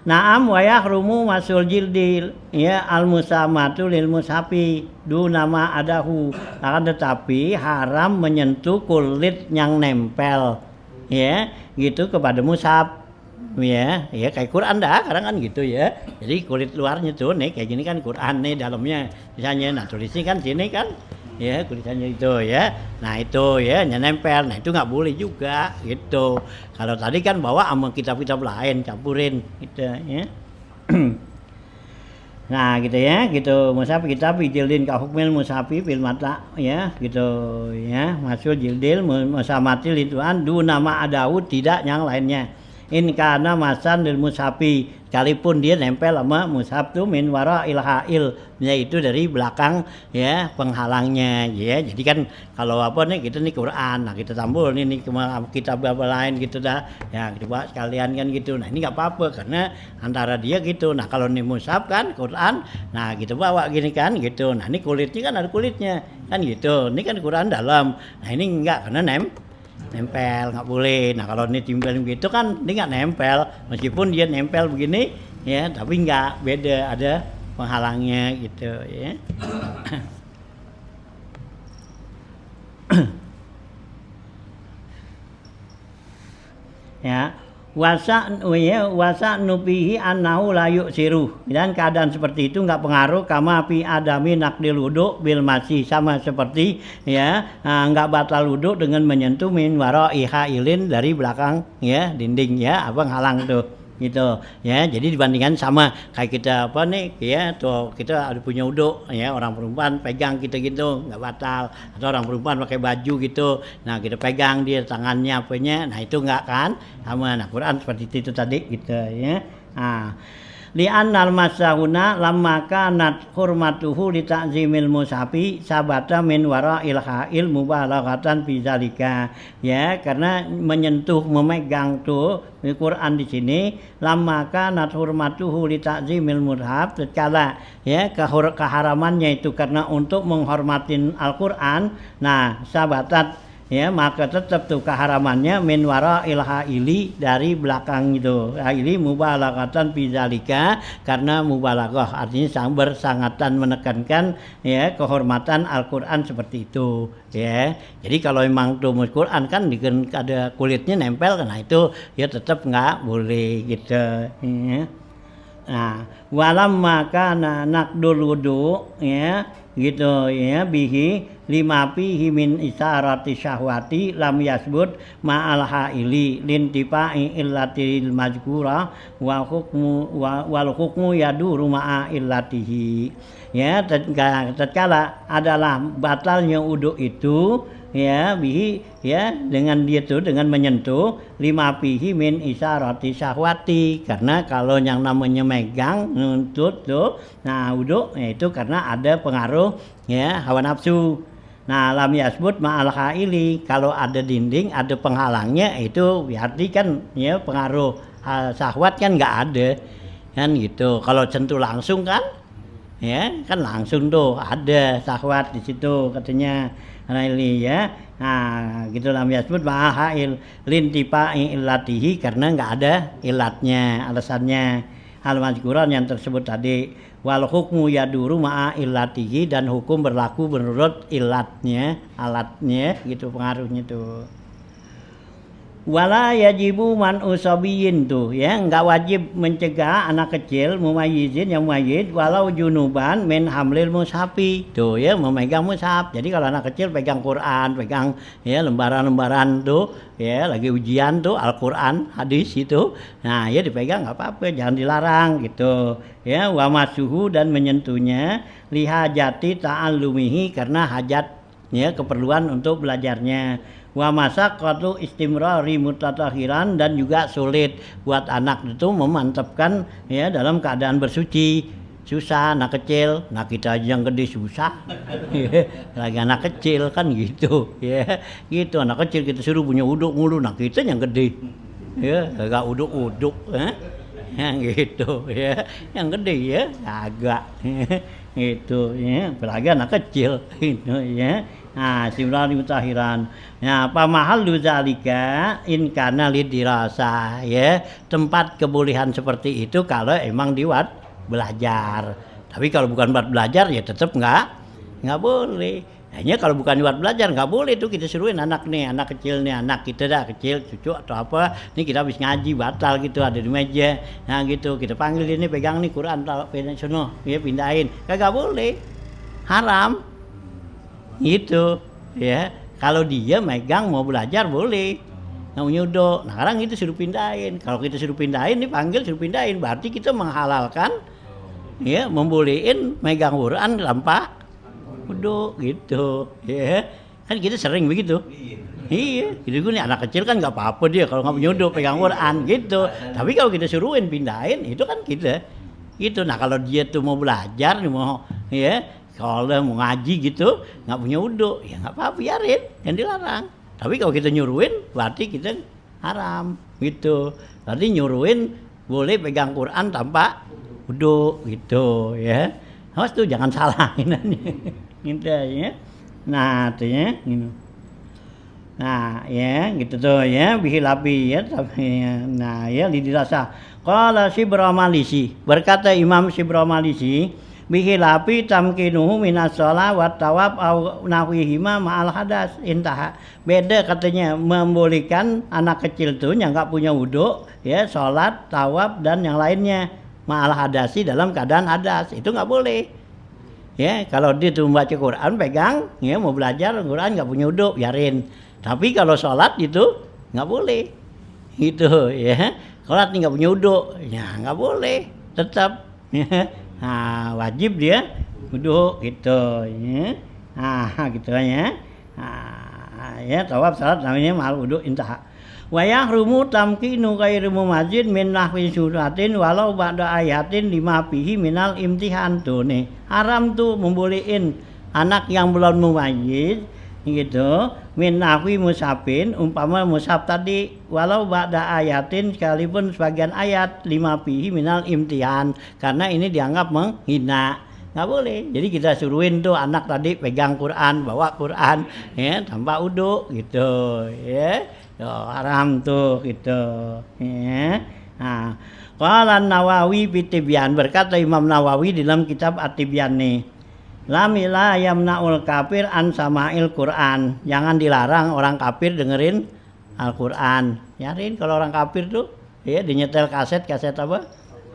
Naam wa yahrumu masul jildi ya al-musamatu lil mushafi du nama adahu. Akan tetapi haram menyentuh kulit yang nempel ya gitu kepada mushaf. Ya kayak Quran dah, kadang kan gitu ya. Jadi kulit luarnya tuh nih kayak gini kan Quran nih dalamnya misalnya, nah tulisnya kan sini kan, ya tulisannya itu ya. Nah itu ya nempel, nah itu nggak boleh juga gitu. Kalau tadi kan bawa sama kitab-kitab lain campurin gitu ya. Nah gitu ya, gitu mushaf kitab jildin ka hukmil mushafi fil mata ya gitu ya. Maksud jildil musamatil ituan du nama adaud tidak yang lainnya. in kana masan lil mushafi, sekalipun dia nempel sama mushaf tuh min wara ilhail, yaitu dari belakang ya penghalangnya ya. Jadi kan kalau apa nih kita nih Quran, nah kita tampul nih kitab apa lain gitu dah ya, coba sekalian kan gitu. Nah ini nggak apa-apa karena antara dia gitu. Nah kalau nih mushaf kan Quran, nah gitu bawa gini kan gitu. Nah ini kulitnya kan ada kulitnya kan gitu. Ini kan Quran dalam, nah ini enggak karena nempel nggak boleh. Nah kalau ini timbal begitu kan dia nggak nempel, meskipun dia nempel begini ya, tapi nggak, beda, ada penghalangnya gitu ya. Ya, wasa nupihi annahu la yuksiru, dan keadaan seperti itu nggak pengaruh kama fi adami naqdil wudu bil masih, sama seperti ya nggak batal wudu dengan menyentuh min wara'i hailin, dari belakang ya dinding ya apa ngalang tuh gitu ya. Jadi dibandingkan sama kayak kita apa nih ya tuh, kita ada punya wudu ya, orang perempuan pegang kita gitu nggak batal, atau orang perempuan pakai baju gitu, nah kita pegang dia tangannya apanya, nah itu nggak kan sama. Nah Quran seperti itu tadi gitu ya. Nah li'annal masahuna lamma kanat hurmatuhu li ta'zimil mushafi sabata min wara'il ha'il mubalaghatan fi zalika ya, karena menyentuh memegang tuh Al-Quran di sini lamma kanat hurmatuhu li ta'zimil mushaf, tatkala ya keharamannya itu karena untuk menghormatin Al-Quran, nah sabatat ya maka tetap tuh keharamannya min wara ilhaili, dari belakang itu haili mubalaghatan fi zalika, karena mubalaghah artinya bersangatan menekankan ya kehormatan Al-Quran seperti itu ya. Jadi kalau memang tuh Quran kan ada kulitnya nempel, karena itu ya tetap nggak boleh gitu ya. Nah walamma kana naqdul wudu ya gitu ya bihi lima fihi min isarati syahwati lam yasbut ma'al haili lintifa'i illatil mazkura wa hukmu wal hukmu yaduru ma'a illatihi ya. Tatkala adalah batalnya wudu itu ya bihi ya dengan dia tuh dengan menyentuh lima fihi min isarati syahwati, karena kalau yang namanya megang nuntut tuh nah wudu itu karena ada pengaruh ya hawa nafsu. Nah lam yasbut ma'al haili, kalau ada dinding ada penghalangnya itu berarti kan ya pengaruh syahwat kan nggak ada kan gitu. Kalau sentuh langsung kan ya kan langsung tuh ada syahwat di situ katanya haili ya. Nah gitu lam yasbut ma'al hail lintifa'i illatihi, karena nggak ada ilatnya, alasannya al-mazkuran yang tersebut tadi. Wal hukmu yaduru ma'a illatihi, dan hukum berlaku menurut ilatnya, alatnya gitu, pengaruhnya tuh. Wala yajibu man usabiyin tuh ya, nggak wajib mencegah anak kecil mumayyizin yang mumayyiz walau junuban min hamlil mushafi tuh ya, memegang mushaf. Jadi kalau anak kecil pegang Quran, pegang ya lembaran-lembaran tuh ya lagi ujian tuh Al-Quran hadis itu, nah ya dipegang nggak apa-apa, jangan dilarang gitu ya. Wa masuhu, dan menyentuhnya lihajati ta'allumihi, karena hajat ya keperluan untuk belajarnya. Wa masaqatu istimrari mutatahiran, dan juga sulit buat anak itu memantapkan ya dalam keadaan bersuci. Susah anak kecil, nah kita aja yang gede susah. Lagi anak kecil kan gitu ya. Gitu anak kecil kita suruh punya uduk mulu, nah kita yang gede. Ya, agak uduk-uduk yang gitu ya. Yang gede ya agak gitu ya, apalagi anak kecil gitu ya. Nah, simrari mutahiran. Nah, pamahal dzalika in kana lidirasa ya. Tempat kebolehan seperti itu kalau emang buat belajar. Tapi kalau bukan buat belajar ya tetap nggak boleh. Hanya kalau bukan buat belajar nggak boleh tuh kita suruhin anak nih, anak kecil nih, anak kita dah kecil, cucu atau apa, nih kita habis ngaji batal gitu ada di meja, nah gitu kita panggil ini pegang nih Quran, pindahin sono, ya pindahin, kagak boleh, haram, gitu, ya. Kalau dia megang mau belajar boleh, mau nyudo, nah sekarang itu suruh pindahin, kalau kita suruh pindahin, dipanggil suruh pindahin, berarti kita menghalalkan, ya, membolehin megang Quran tanpa wudu gitu ya, kan kita sering begitu Iya, gitu nih anak kecil kan nggak apa-apa dia kalau nggak punya uduk pegang Quran gitu. Tapi kalau kita suruhin pindahin itu kan kita gitu. Nah kalau dia tuh mau belajar, mau ya kalau mau ngaji gitu nggak punya uduk, ya nggak apa-apa biarin, yang dilarang. Tapi kalau kita nyuruhin berarti kita haram gitu. Berarti nyuruhin boleh pegang Quran tanpa uduk gitu ya. Awas tuh jangan salahin gitu ya. Nah artinya gitu. Nah ya gitu tuh ya bihilapi ya tapi nah ya dirasa qala Sibramalisi berkata Imam Sibramalisi bihilapi tamkinuhu minas shalah wa tawab au nahwihima ma'al hadas intaha. Beda katanya membolehkan anak kecil tuh yang enggak punya wudu ya salat, tawab dan yang lainnya ma'al hadasi dalam keadaan hadas itu enggak boleh. Ya kalau dia tuh membaca Quran pegang ya mau belajar Quran enggak punya wudu biarin. Tapi kalau sholat itu nggak boleh, gitu ya. Sholat nggak punya wudu, ya nggak boleh, tetap. Ya. Nah, wajib dia wudu gitu, ya. Nah, gitu ya. Nah, ya tawaf sholat namanya mahal wudu intaha. Wa yahrumu tamkinu ghairu mumazid min nahwi suratin walau ba'da ayatin lima fihi minal imtihan tuh nih. Haram tuh membolehin anak yang belum mumayyiz gitu min nahwi mushafin umpama mushaf tadi walau ba'da ayatin sekalipun sebagian ayat lima fihi minal imtihan karena ini dianggap menghina nggak boleh. Jadi kita suruhin tuh anak tadi pegang Quran bawa Quran ya tanpa wudu gitu ya haram tuh gitu ya. Nah qala Nawawi fi Tibyan berkata Imam Nawawi dalam kitab At-Tibyan nih lamila yamnaul kafir an sama'il Quran. Jangan dilarang orang kafir dengerin Al-Quran. Yarin kalau orang kafir tuh ya dinyetel kaset apa?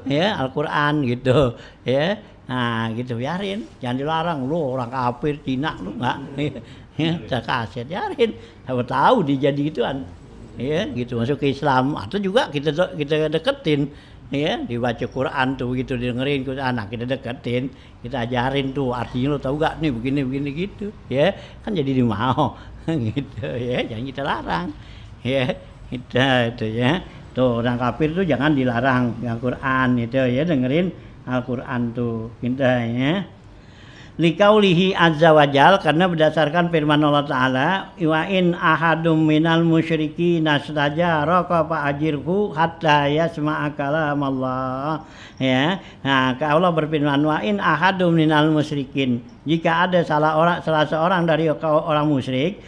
Ya Al-Quran gitu. Ya. Nah, gitu biarin. Jangan dilarang lu orang kafir Cina lu enggak. Ya, kaset yarin. Tahu dia jadi gituan. Ya, gitu masuk ke Islam atau juga kita deketin. Ya dibaca Quran tuh begitu dengerin anak kita deketin kita ajarin tuh artinya lo tahu gak nih begini gitu ya kan jadi dia mau gitu ya jangan kita larang ya kita itu ya tuh orang kafir tuh jangan dilarang yang Quran itu ya dengerin Al-Quran tuh kita ya liqaulihi azza wajal karena berdasarkan firman Allah Ta'ala wa in ahadum minal musyriki nastajara fa ajirhu hatta yasma'a kalam Allah ya. Nah Allah berfirman wa in ahadum minal musyrikin jika ada salah seorang dari orang musyrik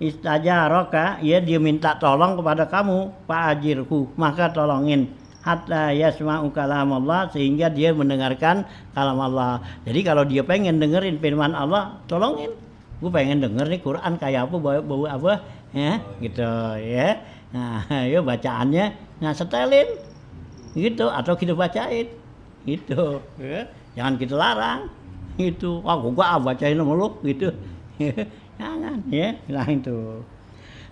istajaraka ya dia minta tolong kepada kamu fa ajirhu maka tolongin hatta yasma'u kalam Allah sehingga dia mendengarkan kalam Allah. Jadi kalau dia pengen dengerin firman Allah, tolongin. Gue pengen denger nih Quran kayak apa, bau apa, ya, gitu ya. Nah, yuk bacaannya, nah setelin, gitu atau kita bacain, gitu. Ya. Jangan kita larang, gitu. Wah, gua bacain sama lu, gitu. Jangan, ya, bilang itu.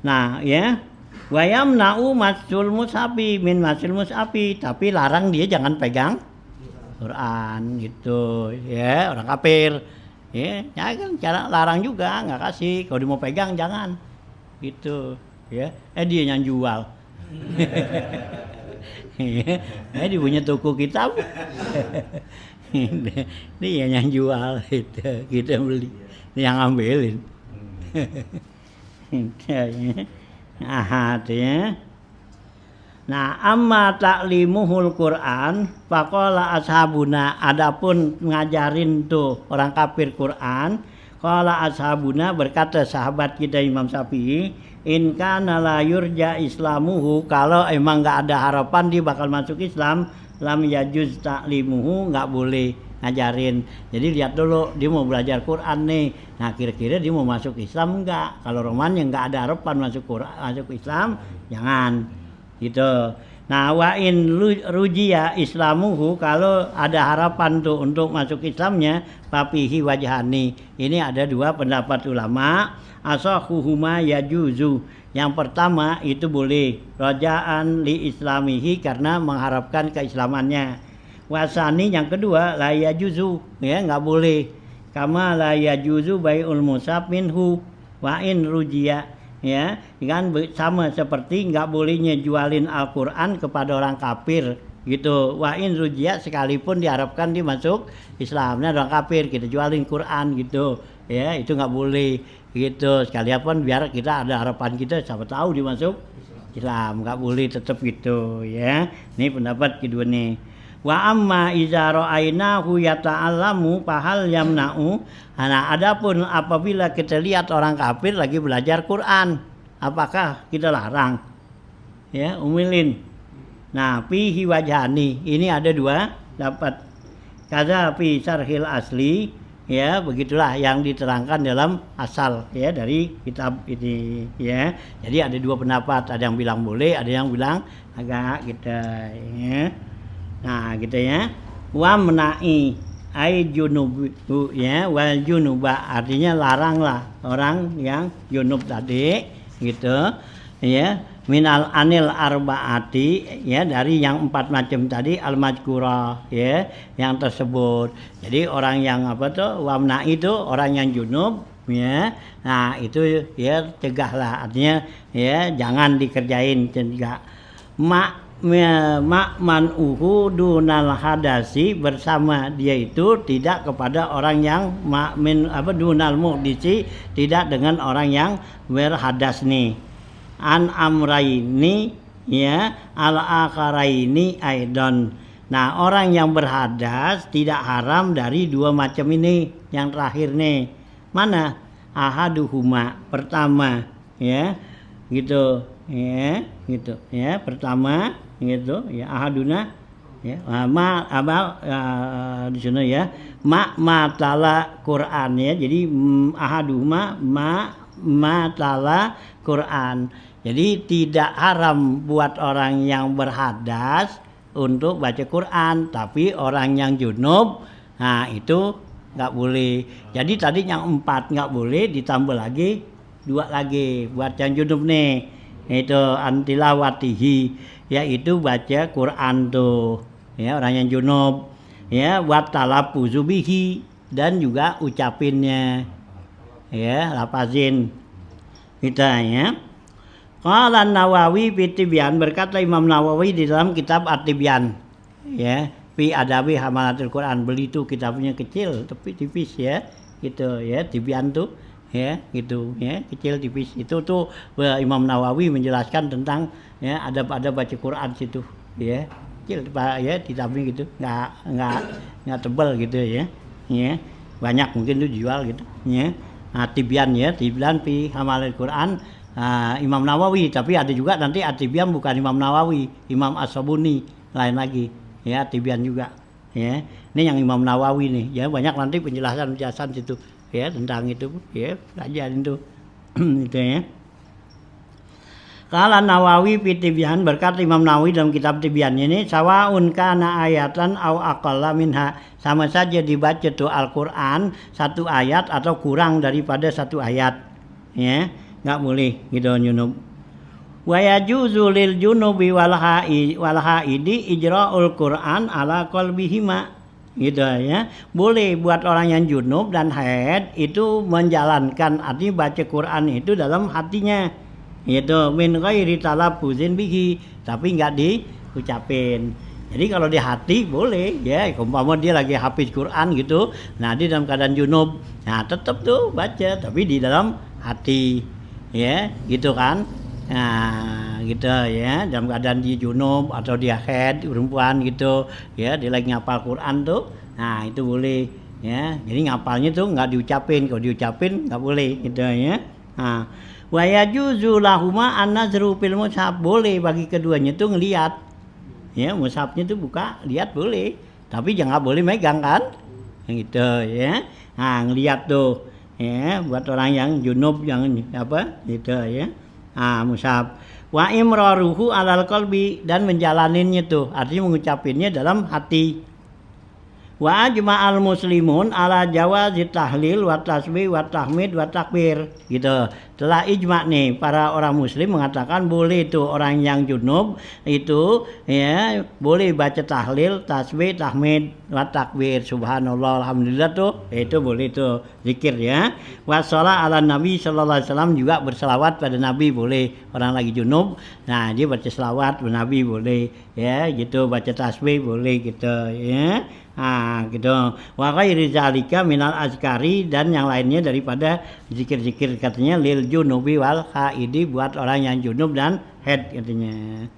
Nah, ya. Wayam na'u masul mushafi min masul mushafi tapi larang dia jangan pegang Quran gitu ya orang kafir ya kan cara larang juga nggak kasih kalau dia mau pegang jangan gitu ya dia yang jual dia punya toko kitab dia yang jual itu kita beli yang ambilin ya. Nah, amma ta'limuhul Quran faqala ashabuna adapun ngajarin tuh orang kafir Quran qala ashabuna berkata sahabat kita Imam Syafi'i in kana la yurja islamuhu kalau emang enggak ada harapan dia bakal masuk Islam lam yajuz ta'limuhu enggak boleh ngajarin. Jadi lihat dulu dia mau belajar Quran nih. Nah, kira-kira dia mau masuk Islam enggak? Kalau romannya enggak ada harapan masuk Quran, masuk Islam, jangan. Gitu. Nah, wa in rujiya islamuhu kalau ada harapan tuh untuk masuk Islamnya, papihi wajhani. Ini ada dua pendapat ulama, asahuhuma yajuzu. Yang pertama itu boleh rajaan li islamihi karena mengharapkan keislamannya. Wasani yang kedua la yajuzu ya enggak boleh kama la yajuzu bai'ul mushaf minhu wa in rujiya, ya kan sama seperti nggak bolehnya jualin Al-Qur'an kepada orang kafir gitu. Wa in rujiya, sekalipun diharapkan dia masuk Islam, nah orang kafir kita jualin Quran gitu ya, itu nggak boleh gitu. Sekalipun biar kita ada harapan kita siapa tahu dia masuk Islam, nggak boleh tetap gitu ya. Ini pendapat kedua nih. Wa amma iza ra'ainahu yata'allamu fahal yamna'u. Nah, adapun apabila kita lihat orang kafir lagi belajar Quran, apakah kita larang? Ya, umilin. Nah, fihi wajhani. Ini ada dua dapat. Kaza fi syarhil asli, ya begitulah yang diterangkan dalam asal ya dari kitab ini ya. Jadi ada dua pendapat, ada yang bilang boleh, ada yang bilang agak gitu ya. Nah gitu ya. Wa menai ai junub ya, wal junuba artinya laranglah orang yang junub tadi gitu ya. Minal anil arbaati ya, dari yang 4 macam tadi al-mazkurah ya, yang tersebut. Jadi orang yang apa tuh wamna itu orang yang junub ya. Nah, itu ya cegahlah, artinya ya jangan dikerjain, cegah. Ma'manuhu dunal hadasi, bersama dia itu tidak kepada orang yang dunal muhdisi, tidak dengan orang yang berhadas nih. An amraini ya al akharaini aidon. Nah, orang yang berhadas tidak haram dari dua macam ini yang terakhir nih. Mana? Ahaduhuma, pertama ya gitu ya, gitu ya, pertama gitu ya, ahaduna ya, di sana ya, matala Quran ya. Jadi ahaduhuma matala Quran. Jadi tidak haram buat orang yang berhadas untuk baca Quran, tapi orang yang junub, nah itu nggak boleh. Jadi tadi yang 4 nggak boleh, ditambah lagi 2 lagi buat yang junub nih, itu antilawatihi, yaitu baca Quran tuh ya, orang yang junub ya, buat talaffuzu bihi, dan juga ucapinnya ya, lapazin kita ya. Qala Nawawi fi Tibyan, berkata Imam Nawawi di dalam kitab At-Tibyan ya, fi adabi hamalatul Quran. Beli itu kitabnya kecil tapi tipis ya, gitu ya, Tibyan tuh ya, gitu ya, kecil tipis. Itu tuh Imam Nawawi menjelaskan tentang ya adab-adab baca Quran situ ya, kecil Pak ya, kitabnya gitu, nggak tebal gitu ya. Ya, banyak mungkin tuh dijual gitu ya. Nah, Tibyan ya, Tibyan fi hamalatul Quran. Imam Nawawi, tapi ada juga nanti At-Tibyan bukan Imam Nawawi, Imam As-Sabuni lain lagi ya, At-Tibyan juga ya. Ini yang Imam Nawawi nih ya, banyak nanti penjelasan situ ya tentang itu ya, pelajarin itu itu ya. Qala Nawawi fi Tibyan, berkata Imam Nawawi dalam kitab Tibyan ini, sawaun kana ayatan au aqalla minha, sama saja dibaca tuh Al-Qur'an 1 ayat atau kurang daripada 1 ayat ya, nggak boleh gitu junub. Wa yajuzu lil junubi wal haidi ijra'ul Qur'an ala qalbihima gitu ya. Boleh buat orang yang junub dan haid itu menjalankan, artinya baca Quran itu dalam hatinya gitu, min ghairi talaffuzin bihi, tapi nggak diucapin. Jadi kalau di hati boleh ya, umpama dia lagi hafiz Quran gitu, nah dia dalam keadaan junub, nah tetap tuh baca tapi di dalam hati ya, gitu kan. Nah gitu ya, dalam keadaan dia junub atau dia haid perempuan gitu ya, dia lagi ngapal Quran tuh, nah itu boleh ya. Jadi ngapalnya tuh nggak diucapin, kalau diucapin nggak boleh gitu ya. Nah, wa yajuzu lahuma an-nazru fil mushaf, boleh bagi keduanya tuh ngelihat ya, mushafnya tuh buka lihat boleh, tapi jangan boleh megang kan gitu ya. Nah ngelihat tuh ya, buat orang yang junub yang apa gitu ya. Mushaf. Wa imraruhu alal qalbi, dan menjalaninnya tuh artinya mengucapinnya dalam hati. Wa ajma'al muslimun ala jawazi tahlil wa tasbih wa tahmid wa takbir gitu. Telah ijma nih para orang muslim mengatakan boleh itu orang yang junub itu ya boleh baca tahlil, tasbih, tahmid wa takbir, subhanallah, alhamdulillah tuh itu boleh tuh zikir ya. Wa shollat ala nabi sallallahu alaihi wasallam juga berselawat pada nabi boleh, orang lagi junub nah dia baca selawat pada nabi boleh ya gitu, baca tasbih boleh gitu ya. Gitu. Wa ghairi zalika minal azkari dan yang lainnya daripada zikir-zikir katanya lil junubi wal haidi buat orang yang junub dan haid katanya.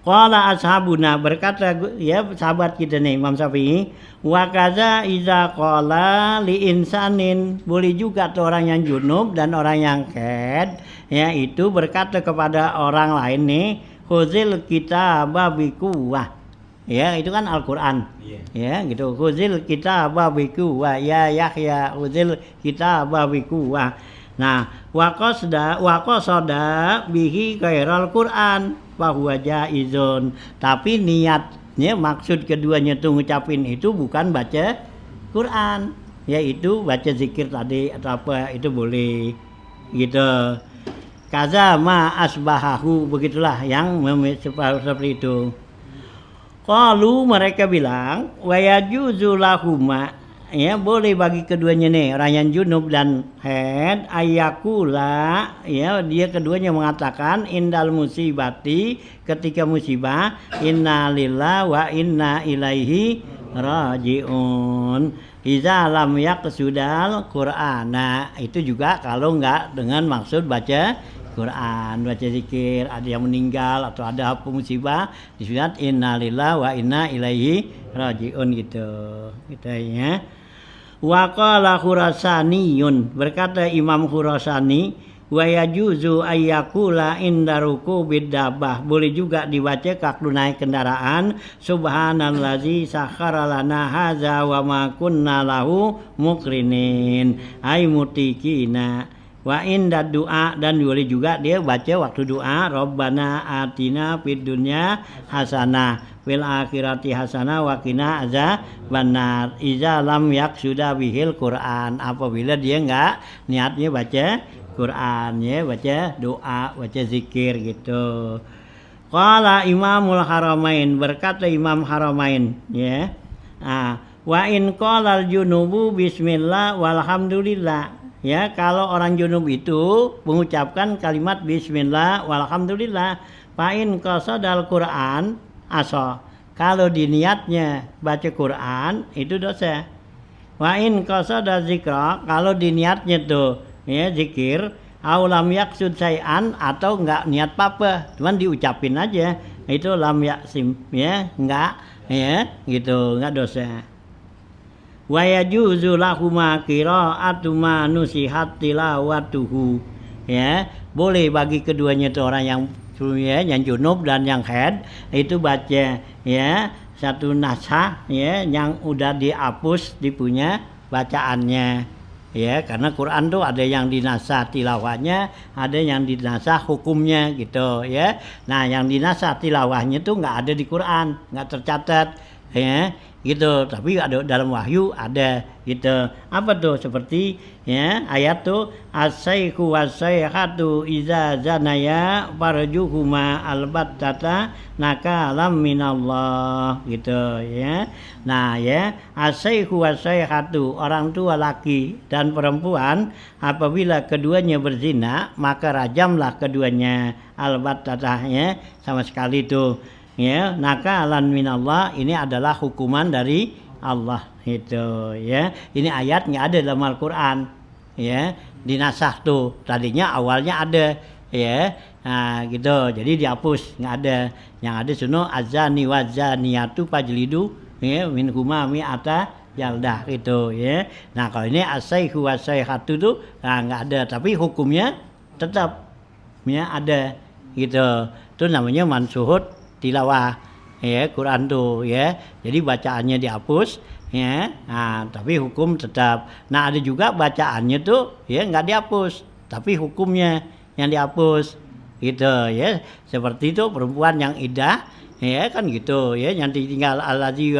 Qala ashabuna berkata ya sahabat kita nih Imam Syafi'i wa kaza iza qala li insanin boleh juga tuh orang yang junub dan orang yang haid ya itu berkata kepada orang lain nih khuzil kitaba biquwwah. Ya itu kan Al-Quran ya gitu khuzil kitaba biquwwah ya Yahya khuzil kitaba biquwwah. Nah waqasada bihi ghairal Quran fahuwa jaizun tapi niatnya maksud keduanya tuh ngucapin itu bukan baca Quran yaitu baca zikir tadi atau apa itu boleh gitu. Kaza ma asbahahu begitulah yang seperti itu. Qalu mereka bilang wa yajuzu lahuma ya boleh bagi keduanya nih orang yang junub dan haid ayakula ya dia keduanya mengatakan indal musibati ketika musibah inna lillahi wa inna ilaihi rajiun iza lam yaqsudal qur'ana itu juga kalau enggak dengan maksud baca Quran, baca zikir, ada yang meninggal atau ada apa musibah disebut innalillahi wa inna ilaihi rajiun gitu. Gitu ya. Wa qala Khurasaniyun berkata Imam Khurasani wa yajuzu ayyakula inda rukubid dabbah boleh juga dibaca waktu naik kendaraan subhanallazi sakhkhara lana hadza wa ma kunna lahu muqrinin ay mutikina. Wa inda doa dan boleh juga dia baca waktu doa Rabbana atina fid dunya hasanah fil akhirati hasanah wa qina azabannar iza lam yaksuda bihil Quran apabila dia enggak niatnya baca Quran ya baca doa baca zikir gitu. Qala Imamul Haramain berkata Imam Haramain ya. Wa in qala al junubu bismillah walhamdulillah ya kalau orang junub itu mengucapkan kalimat bismillah walhamdulillah fa'in qasadal Quran aso kalau diniatnya baca Quran itu dosa. Wa'in qasada zikra kalau diniatnya tuh ya zikir aulam yaksud sayan atau enggak niat apa cuman diucapin aja itu lam yaksim ya enggak ya gitu enggak dosa. Wa yajuzu lahuma qira'atu ma nusihat tilawatuhu ya boleh bagi keduanya itu orang yang junub dan yang haid itu baca ya satu naskah ya yang udah dihapus dipunya bacaannya ya karena Quran tuh ada yang dinasah tilawahnya ada yang dinasah hukumnya gitu ya. Nah yang dinasah tilawahnya tuh nggak ada di Quran nggak tercatat ya gitu tapi ada dalam wahyu ada gitu. Apa tuh seperti ya ayat tuh as-saykhu was-sayhatu iza zanaya farjuhuma albattata nakalam minallah gitu ya. Nah ya as-saykhu was-sayhatu orang tua laki dan perempuan apabila keduanya berzina maka rajamlah keduanya albattata ya sama sekali tuh ya nakalan minallah ini adalah hukuman dari Allah itu ya. Ini ayat nggak ada dalam Al-Quran ya dinasah tuh tadinya awalnya ada ya nah gitu jadi dihapus nggak ada yang ada suno azani wazaniatu fajlidu ya min huma mi'ata jaldah gitu ya. Nah kalau ini as-saykhu was-sayhatu tuh nah nggak ada tapi hukumnya tetap ya ada gitu. Itu namanya mansuhut tilawah ya Quran tuh ya. Jadi bacaannya dihapus ya. Nah, tapi hukum tetap. Nah, ada juga bacaannya tuh ya enggak dihapus, tapi hukumnya yang dihapus gitu ya. Seperti itu perempuan yang iddah ya kan gitu ya, yang tinggal allazi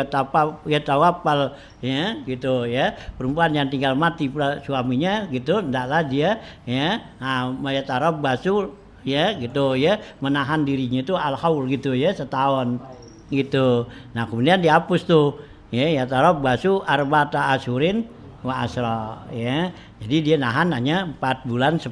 yatawaffal ya gitu ya, perempuan yang tinggal mati suaminya gitu, hendaklah dia ya mayatarabbasu ya gitu ya, menahan dirinya itu al-haul gitu ya, setahun gitu. Nah kemudian dihapus tuh ya yatarabbasu arba'ata asyurin wa asra ya, jadi dia nahan hanya 4 bulan 10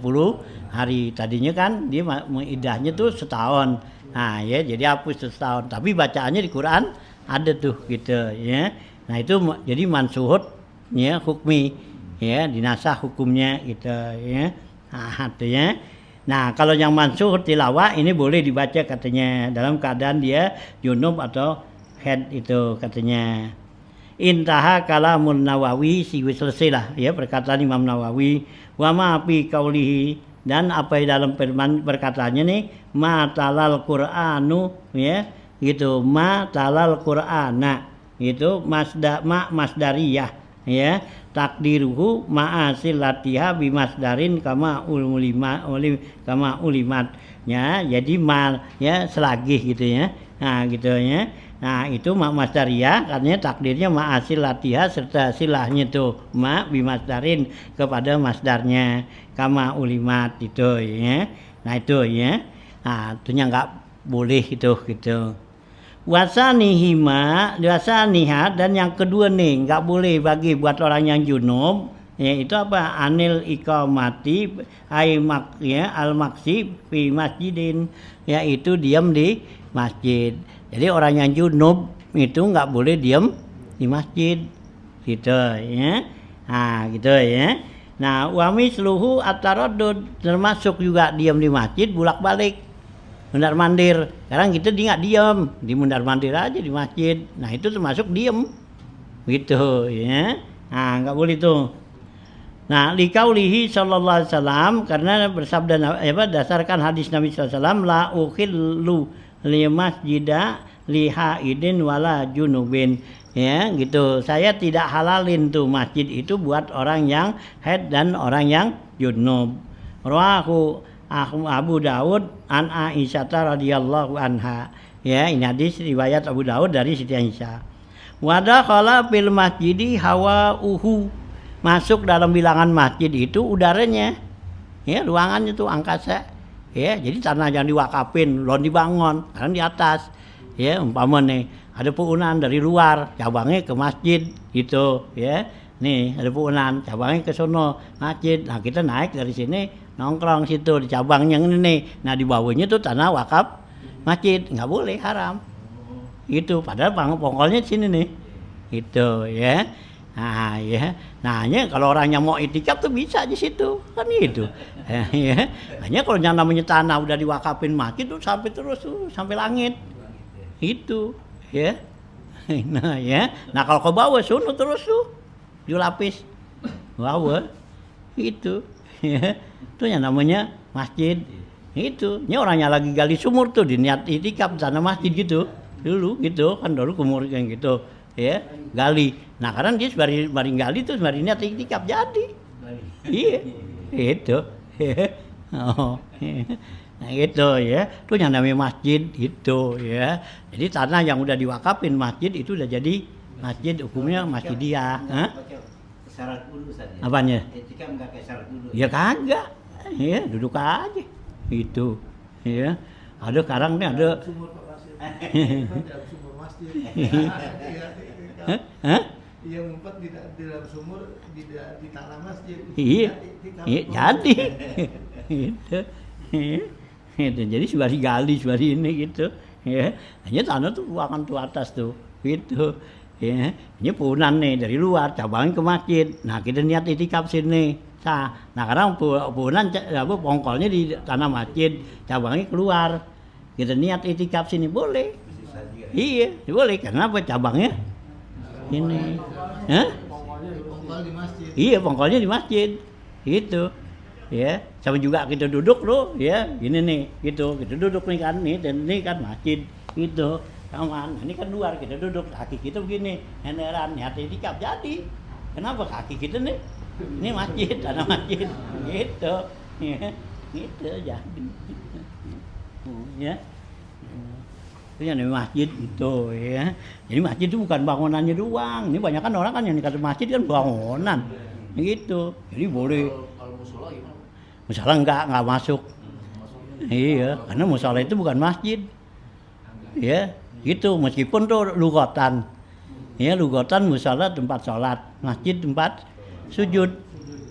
hari, tadinya kan dia idahnya tuh setahun. Nah ya jadi hapus tuh setahun, tapi bacaannya di Quran ada tuh gitu ya. Nah itu jadi mansuhut ya hukmi ya, dinasah hukumnya gitu ya. Nah itu ya. Nah kalau yang mansuhut tilawah ini boleh dibaca katanya dalam keadaan dia junub atau haid itu katanya. Intaha kalamun Nawawi, selesai lah ya perkataan Imam Nawawi. Wa ma fi qaulihi, dan apa yang dalam perkataannya nih, ma talal Qur'anu ya gitu, ma talal Qur'ana itu masdariyah ya, takdiruhu ma'asil latiha bimasdarin kama ulimat ya, jadi ma ya selagih gitu ya, nah gitu ya. Nah itu masdariyah katanya takdirnya ma'asil latiha serta silahnya tuh ma bimasdarin kepada masdarnya kama ulimat itu ya. Nah itu ya. Nah itunya enggak boleh itu gitu. Wasaniha dan yang kedua nih enggak boleh bagi buat orang yang junub ya, itu apa? Anil iqamati aimak ya al-maksi fi masjidin, yaitu diam di masjid. Jadi orang yang junub itu nggak boleh diam di masjid, gitu ya. Nah gitu ya. Nah wami seluhu atarodud, termasuk juga diam di masjid bolak-balik, mundar mandir. Sekarang kita dia nggak diam, di mundar mandir aja di masjid. Nah itu termasuk diam, gitu ya. Nah nggak boleh tuh. Nah liqaulihi sallallahu alaihi wasallam, karena bersabda dasarkan hadis Nabi sallallahu alaihi wasallam, la ukhillu li masjida li haidin wala junubin ya gitu, saya tidak halalin tuh masjid itu buat orang yang haid dan orang yang junub. Rawahu Abu Daud an Aisyah radhiyallahu anha ya, ini hadis riwayat Abu Daud dari Siti Aisyah. Wa dakhala fil masjidi hawauhu, masuk dalam bilangan masjid itu udaranya ya, ruangannya tuh angkasa ya, jadi tanah yang diwakafin belum dibangun, sekarang di atas ya, umpama nih ada puunan dari luar cabangnya ke masjid gitu ya, nih ada puunan cabangnya ke sono masjid, nah kita naik dari sini nongkrong situ di cabang yang ini nih, nah di bawahnya tuh tanah wakaf masjid, nggak boleh, haram itu, padahal pongkolnya di sini nih gitu ya. Nah ya, nah kalau orang yang mau itikaf tuh bisa di situ kan gitu ya. Hanya kalau yang namanya tanah udah diwakafin masjid tuh sampai terus tuh sampai langit itu ya. Nah ya, nah kalau ke bawah sono terus tuh dilapis bawah itu ya, itu yang namanya masjid itu. Ini orangnya lagi gali sumur tuh diniat itikaf tanah masjid gitu dulu gitu kan, dulu kumur kayak gitu ya, gali. Nah karena dia sembari gali tuh sembari niat itikaf jadi. Iya. Itu. Oh. Nah gitu ya. Itu yang namanya masjid itu ya. Jadi tanah yang udah diwakafin masjid itu udah jadi masjid, hukumnya masjidiyah. Syarat dulu saja. Apanya? Itikaf enggak kayak syarat dulu. Ya kagak. Ya duduk aja. Itu. Ya. Ada sekarang nih ada Sumur Pak Masjid. Sumur masjid. Hah? Iya, ngumpet di dalam sumur di tanah masjid. Iya, jadi gitu. Itu jadi sembari gali sembari ini gitu ya, hanya tanah tuh ruangan tuh atas tuh gitu ya, ini puunan nih dari luar cabangin ke masjid, nah kita niat itikaf sini sah. Nah karena puunan pongkolnya di tanah masjid, cabangnya keluar, kita niat itikaf sini boleh. Iya boleh, karena apa, cabangnya ini Pongkol di masjid. iya, pongkolnya di masjid gitu ya. Sama juga kita duduk loh ya, gini nih gitu, kita duduk nih kan, nih dan ini kan masjid gitu kawan, ini kan luar, kita duduk kaki kita begini henderan, niat itikaf jadi. Kenapa kaki kita nih ini masjid, tanah masjid gitu ya, gitu jadi ya. Itu yang namanya masjid gitu ya. Jadi masjid itu bukan bangunannya doang. Ini banyak kan orang kan yang dikata masjid kan bangunan. Gitu. Jadi boleh. Kalau musola gimana? Musola enggak masuk. Iya, karena musola itu bukan masjid. Ya, gitu. Meskipun tuh lugatan. Ya, lugatan musola tempat sholat, masjid tempat sujud.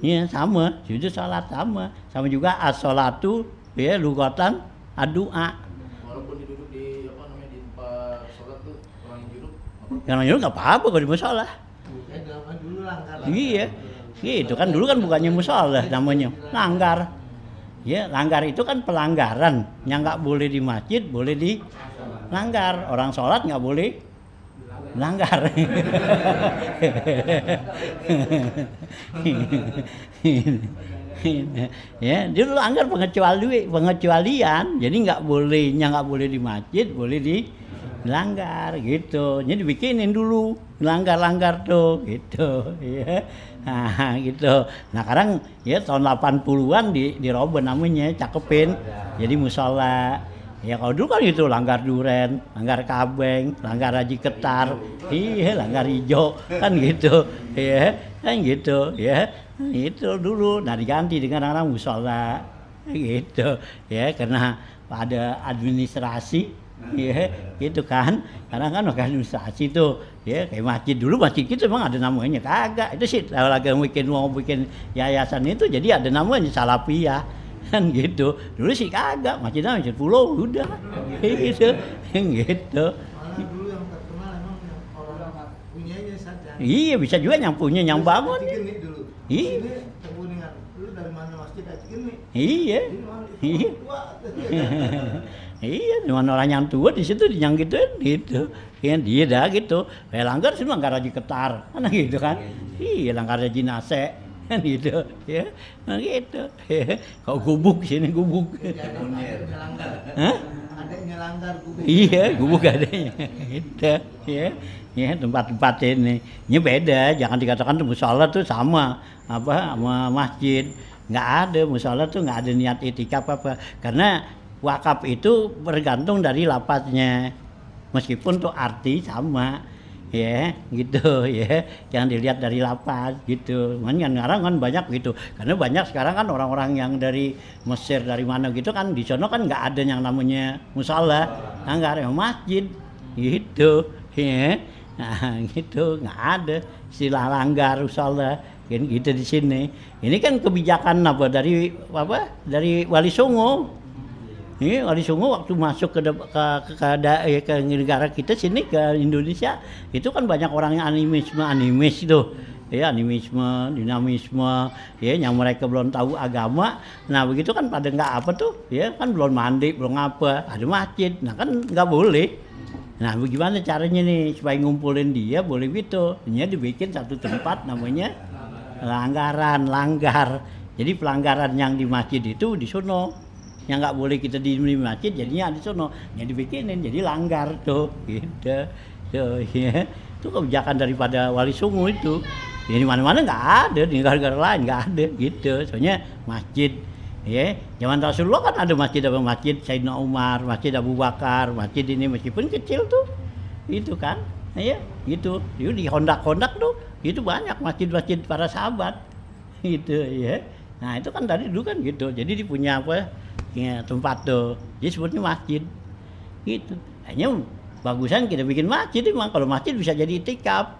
Ya, sama. Sujud sholat sama. Sama juga as-sholatu ya lugatan ad-du'a. Walaupun duduk di di tempat sholat tuh orang yang junub. Yang lain nggak apa-apa kalau di musola. Dilakukan dulu langgar. Iya, gitu kan dulu kan bukannya musola namanya, langgar. Ya, langgar itu kan pelanggaran. Yang nggak boleh di masjid, boleh di langgar. Orang sholat nggak boleh langgar. Ya, dulu langgar pengecualian. Jadi nggak boleh di masjid, boleh di langgar gitu. Jadi dibikinin dulu langgar tuh gitu ya. Nah, gitu. Nah, sekarang ya tahun 80-an dirobek namanya, cakepin. Jadi musola. Ya kalau dulu kan itu langgar duren, langgar kabeng, langgar haji ketar, iya langgar hijau kan gitu, ya kan gitu, ya itu dulu. Nah diganti dengan orang musola, gitu, ya karena ada administrasi, ya gitu kan, karena kan administrasi tuh, ya kayak masjid dulu masjid itu emang ada namanya kagak, itu sih kalau lagi mau bikin yayasan itu jadi ada namanya Salafiyah. Kan gitu, dulu sih kagak, masjid pulau udah, gitu, gitu. Malah dulu yang terkenal emang yang orang punyanya saja. Iya bisa juga yang punya yang bangun. Gini dulu. Iya. Ini Kuningan. Dulu dari mana masjid aja gini. Iya, iya, iya, cuma orang yang tua di situ yang gituin gitu, ya dia dah gitu. Kayak langgar sih langgar haji ketar, kan gitu kan? Iya langgar haji nase. Kan gitu ya nah gitu kau gubuk sini gubuk Adanya langgar. Hah? Adanya langgar gubuk. Iya gubuk adanya gitu ya tempat-tempat ini beda jangan dikatakan tuh musola tuh sama masjid nggak ada musola tuh nggak ada niat itikaf apa karena wakaf itu bergantung dari lafaznya meskipun tuh arti sama ya gitu ya jangan dilihat dari lapas gitu kan sekarang kan banyak gitu karena banyak sekarang kan orang-orang yang dari Mesir dari mana gitu kan di sono kan nggak ada yang namanya musola nggak ada masjid gitu ya nah gitu nggak ada istilah langgar musola gitu di sini ini kan kebijakan dari Wali Songo. Ini Wali Songo waktu masuk ke negara kita sini ke Indonesia itu kan banyak orang yang animis itu ya animisme dinamisme ya yang mereka belum tahu agama nah begitu kan pada nggak apa tuh ya kan belum mandi belum apa ada masjid nah kan nggak boleh nah bagaimana caranya nih supaya ngumpulin dia boleh gitu ini dibikin satu tempat namanya langgar jadi pelanggaran yang di masjid itu di sono yang nggak boleh kita di masjid jadinya di sono yang dibikinin jadi langgar tuh gitu ya itu kebijakan daripada Wali Songo itu di mana-mana nggak ada di negara-negara lain nggak ada gitu soalnya masjid ya zaman Rasulullah kan ada masjid Sayyidina Umar masjid Abu Bakar masjid ini meskipun kecil tuh itu kan ya gitu itu di hondak tuh itu banyak masjid para sahabat gitu ya nah itu kan dari dulu kan gitu jadi dia punya ya tempat tuh dia sebutnya masjid gitu hanya bagusan kita bikin masjid emang kalau masjid bisa jadi itikaf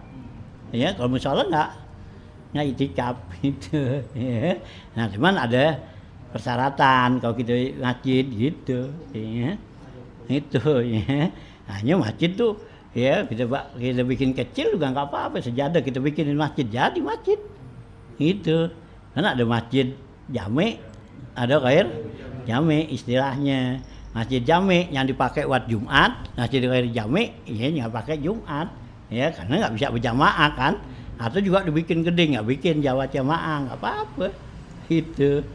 ya kalau musola nggak itikaf gitu ya nah cuman ada persyaratan kalau kita masjid gitu ya itu ya hanya masjid tuh ya kita bikin kecil juga nggak apa-apa sejadah kita bikinin masjid jadi masjid gitu karena ada masjid jame ada khair jame istilahnya masjid jame yang dipakai buat Jumat masjid khair jame ya nggak pakai Jumat ya karena nggak bisa berjamaah kan atau juga dibikin gede nggak bikin jamaah nggak apa-apa gitu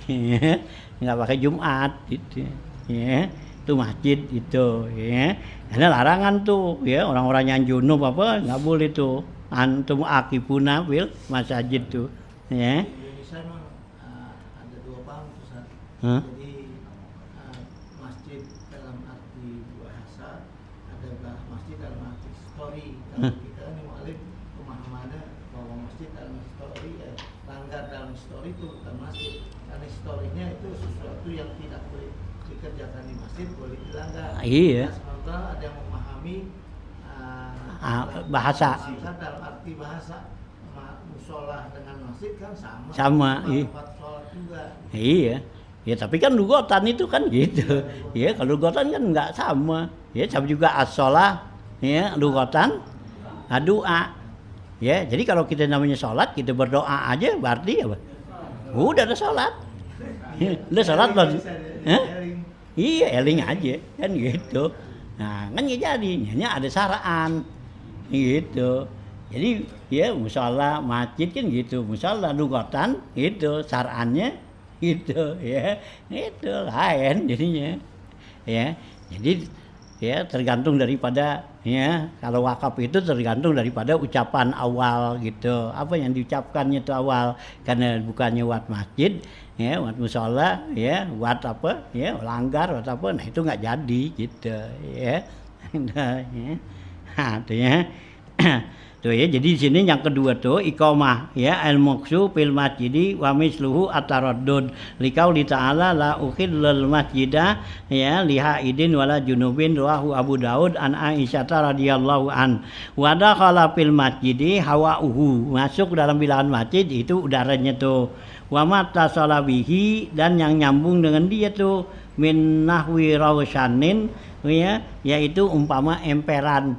ya nggak pakai Jumat gitu ya itu masjid itu ya karena larangan tuh ya orang-orang yang junub apa nggak boleh tuh antum akifuna fil masjid tuh ya Indonesia emang ada dua paham tuh Ustaz. Hah? Jadi masjid dalam arti bahasa masjid al-masjid story. Kalau kita kan di mu'alif pemahamannya bahwa masjid al-story langgar dalam story itu bukan masjid, karena storynya itu sesuatu yang tidak boleh dikerjakan di masjid, boleh dilanggar. Iya. Nah, sementara ada yang memahami Bahasa. dalam arti bahasa. Musola dengan masjid kan Sama, iya. Tempat sholat juga. Iya. Ya tapi kan lugotan itu kan gitu. Ya kalau lugotan kan nggak sama. Ya sama juga as-sholah, ya lugotan doa. Ya jadi kalau kita namanya sholat kita berdoa aja berarti apa? Udah ada sholat. Ya, udah sholat loh. Iya eling aja kan gitu. Nah kan ya jadi hanya ada syara'an gitu. Jadi ya musola masjid kan gitu, musola lugotan gitu, syar'annya gitu ya, itu lain jadinya ya. Jadi ya tergantung daripada ya, kalau wakaf itu tergantung daripada ucapan awal gitu, apa yang diucapkannya itu awal, karena bukannya buat masjid ya, buat musola ya, buat apa ya, langgar buat apa, nah itu nggak jadi gitu ya. Nah, ya. Nah, itu ya. Tuh ya, jadi di sini yang kedua tuh iqamah ya, al-maqsu fil masjidi wa misluhu at-taraddud liqauli ta'ala la ukhillul masjida ya lihaidin wala junubin, rawahu Abu Daud an Aisyah radhiyallahu an. Wa dakhala fil masjidi hawa'uhu, masuk dalam bilangan masjid itu udaranya tuh. Wa matasala bihi, dan yang nyambung dengan dia tuh min nahwi rawsanin ya, yaitu umpama emperan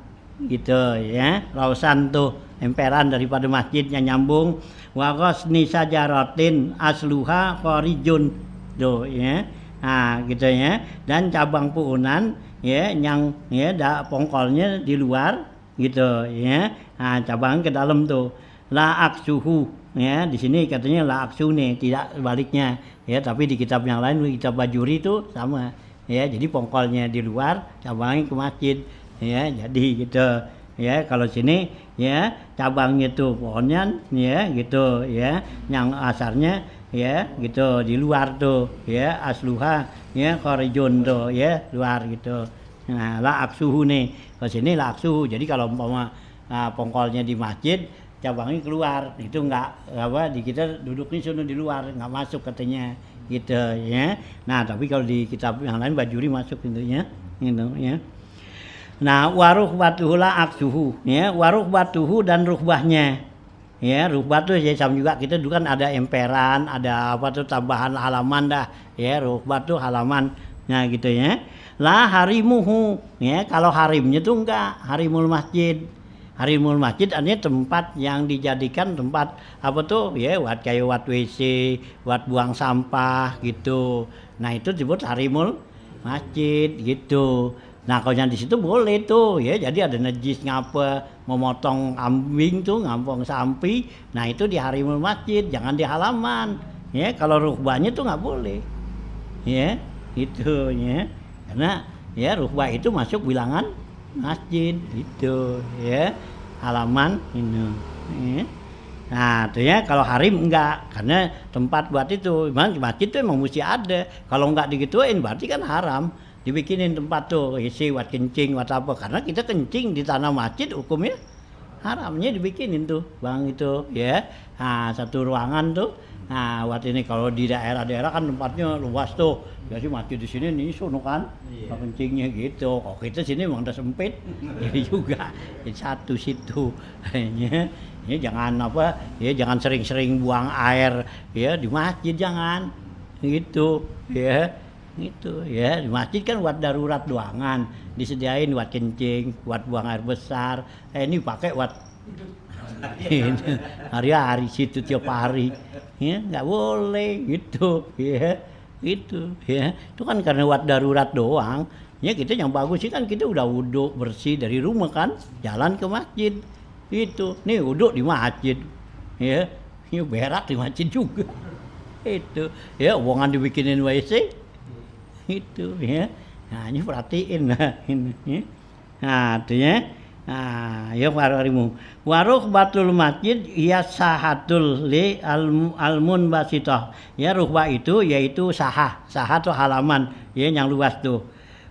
gitu ya, rausan tuh emperan daripada masjid yang nyambung. Wa ghasni sajaratin asluha kharijun tuh ya, nah gitu ya, dan cabang puunan ya yang ya pongkolnya di luar gitu ya, nah cabang ke dalam tuh. La aksuhu ya, di sini katanya la aksune, tidak sebaliknya ya, tapi di kitab yang lain, kitab Bajuri itu sama ya, jadi pongkolnya di luar, cabangnya ke masjid ya, jadi gitu ya. Kalau sini ya cabangnya tuh pohonnya ya gitu ya, yang asarnya ya gitu di luar tuh ya, asluha ya kharijun tuh ya, luar gitu. Nah la aksuhu nih, kalau sini la aksuhu, jadi kalau umpama pongkolnya di masjid, cabangnya keluar, itu enggak apa, di kita duduknya sono di luar, enggak masuk katanya gitu ya. Nah tapi kalau di kitab yang lain Bajuri masuk intinya gitu ya. Nah waruh batuhu la aksuhu ya, waruh batuhu dan ruhbahnya ya, ruhbah tuh ya sama juga, kita dulu kan ada emperan, ada apa tuh tambahan halaman dah ya, ruhbah tuh halaman, nah gitu ya. La harimuhu ya, kalau harimnya tuh enggak, harimul masjid. Harimul masjid artinya tempat yang dijadikan tempat apa tuh ya, buat kayak buat WC, buat buang sampah gitu. Nah itu disebut harimul masjid gitu. Nah kalau yang di situ boleh tuh ya, jadi ada najis ngapa, memotong kambing tuh, ngampong sampi, nah itu di harimul masjid, jangan di halaman ya. Kalau ruhbahnya tuh nggak boleh ya, itu ya, karena ya ruhbah itu masuk bilangan masjid gitu ya, halaman ini ya. Nah itu ya, kalau harim enggak, karena tempat buat itu, memang masjid itu emang mesti ada, kalau enggak digituin berarti kan haram dibikinin tempat tuh isi buat kencing buat apa, karena kita kencing di tanah masjid hukumnya haramnya dibikinin tuh bang itu ya. Nah satu ruangan tuh, nah buat ini kalau di daerah-daerah kan tempatnya luas tuh, jadi masjid di sini nih sono kan kencingnya gitu. Kok kita sini memang udah sempit jadi juga jadi satu situ ya. Ya jangan apa ya, jangan sering-sering buang air ya di masjid, jangan gitu ya. Gitu ya, di masjid kan buat darurat doangan, disediain buat kencing, buat buang air besar. Ini pakai buat hari-hari situ tiap hari ya, nggak boleh gitu ya, gitu ya. Itu kan karena buat darurat doang ya. Kita yang bagus sih kan kita udah wudhu bersih dari rumah kan, jalan ke masjid itu, nih wudhu di masjid ya, ini berak di masjid juga itu ya, uangan dibikinin WC itu ya. Nah ini perhatiin lah ini ya. Nah itu ya. Nah ya warimu waruh batul masjid ya sahatul li almun basitoh ya, ruhbah itu yaitu sahah, sahah tuh halaman ya yang luas tuh.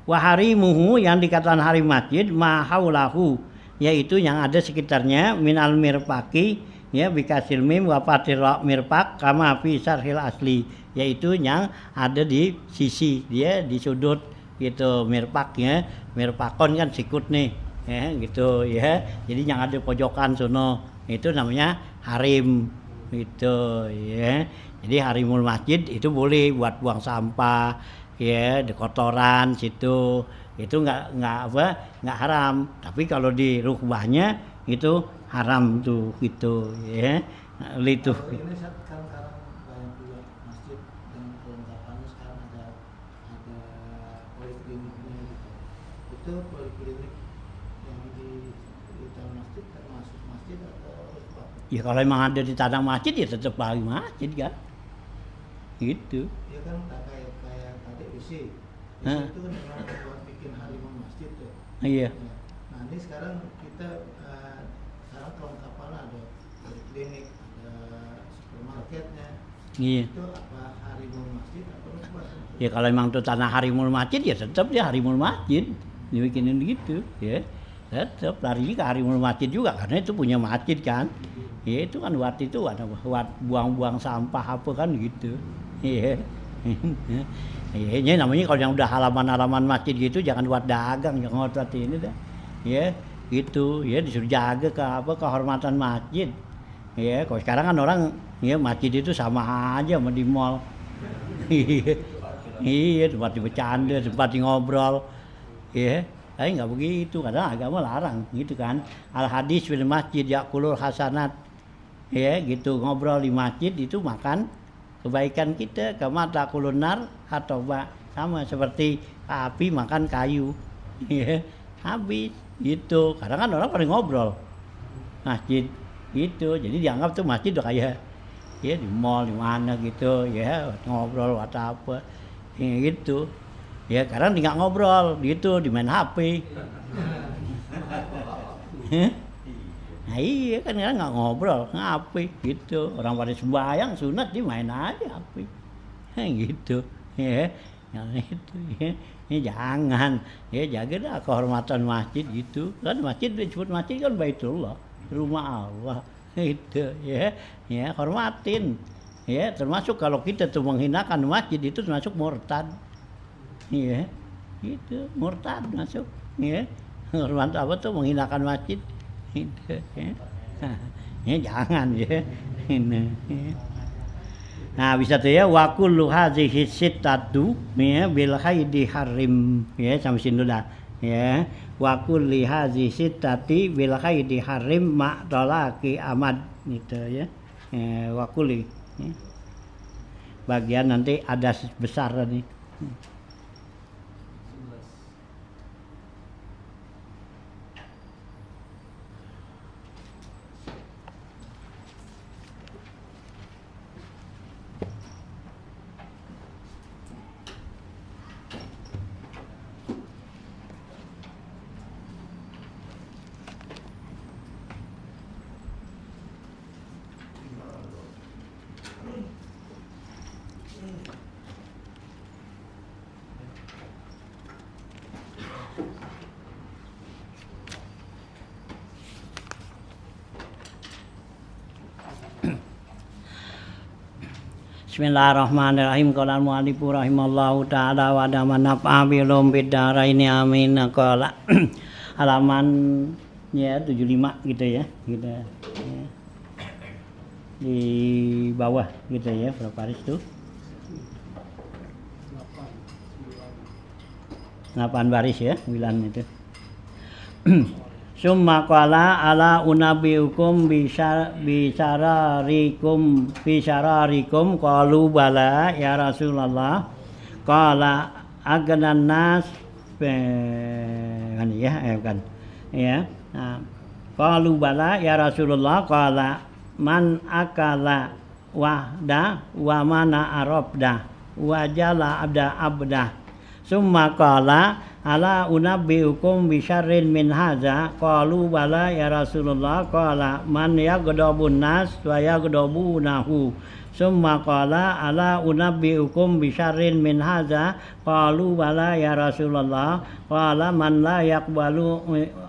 Wa harimuhu yang dikatakan harim masjid ma haulahu yaitu yang ada sekitarnya minal mirpaki ya bikasil mim wa fathir ra mirpak kama fi syarhil asli yaitu yang ada di sisi dia di sudut gitu mirpaknya mirpakon kan sikut nih ya gitu ya jadi yang ada pojokan sono itu namanya harim gitu ya jadi harimul masjid itu boleh buat buang sampah ya di kotoran situ itu nggak haram tapi kalau di rukbahnya itu haram tuh gitu ya itu Kalau ini sekarang banyak juga masjid dengan kelengkapannya sekarang ada polikliniknya gitu. Itu poliklinik yang di dalam masjid termasuk masjid atau apa? ya kalau emang ada di tanah masjid ya tetap lagi masjid kan gitu Dia kan kayak tadi WC. WC Hah? itu kan memang buat bikin harimau masjid tuh. iya Ya. Nah ini sekarang kita sekarang kelengkapan ada poliklinik, ada supermarketnya. iya Itu apa harimau masjid atau apa? ya kalau emang itu tanah harimul masjid ya tetap dia harimul masjid dibikinin gitu ya tetap lari ke harimul masjid juga karena itu punya masjid kan ya itu kan buat itu ada buat buang-buang sampah apa kan gitu iya iya ini namanya kalau yang udah halaman-halaman masjid gitu jangan buat dagang jangan buat ini dah ya gitu ya disuruh jaga kehormatan masjid ya kalau sekarang kan orang ya masjid itu sama aja sama di mall iya tempat bercanda tempat ngobrol ya tapi nggak begitu kadang agama larang gitu kan al hadis fil masjid yakulul hasanat ya gitu ngobrol di masjid itu makan kebaikan kita kama takulun nar atau sama seperti api makan kayu ya habis gitu kadang kan orang pada ngobrol masjid gitu jadi dianggap tuh masjid udah kayak ya di mall di mana gitu ya ngobrol atau apa ya gitu ya kadang nggak ngobrol gitu di main HP nah iya kan nggak ngobrol HP gitu orang pada sembahyang sunat dia main aja HP gitu ya yang itu ya jangan ya jaga dah kehormatan masjid gitu kan masjid disebut masjid kan baitullah rumah Allah itu ya hormatin ya termasuk kalau kita tuh menghinakan masjid itu termasuk murtad ya itu murtad masuk ya hormat apa tuh menghinakan masjid itu ya jangan ya ini ya. Nah bisa tuh ya wa kullu hadhihi sittatu ya bil haidi harim ya sampai sini dah ya wa kulli hadhihi sittati bil haidi harim ma talaqi amad gitu ya wa kulli ya. Bagian nanti ada besar nih Bismillahirrahmanirrahim. Qala al-mu'allifu rahimallahu ta'ala wa dama naf'a bilum bidaraini amin. Qala halaman ya 75 gitu ya. Gitu ya. Di bawah gitu ya, berapa baris tuh? 8 baris ya, 9 itu. Summa qala ala unabiukum bisararikum qalu bala ya Rasulullah qala agnan nas kan ya qalu bala ya Rasulullah qala man akala wahda wa mana arabda wa jala abda summa qala ala unabbiukum bisyarrin min hadza qalu bala ya Rasulullah qala man yaghdabun nas wa yaghdabunahu Summa qala ala unabbiukum bisyarrin min hadza qalu bala ya Rasulullah qala man la yaqbalu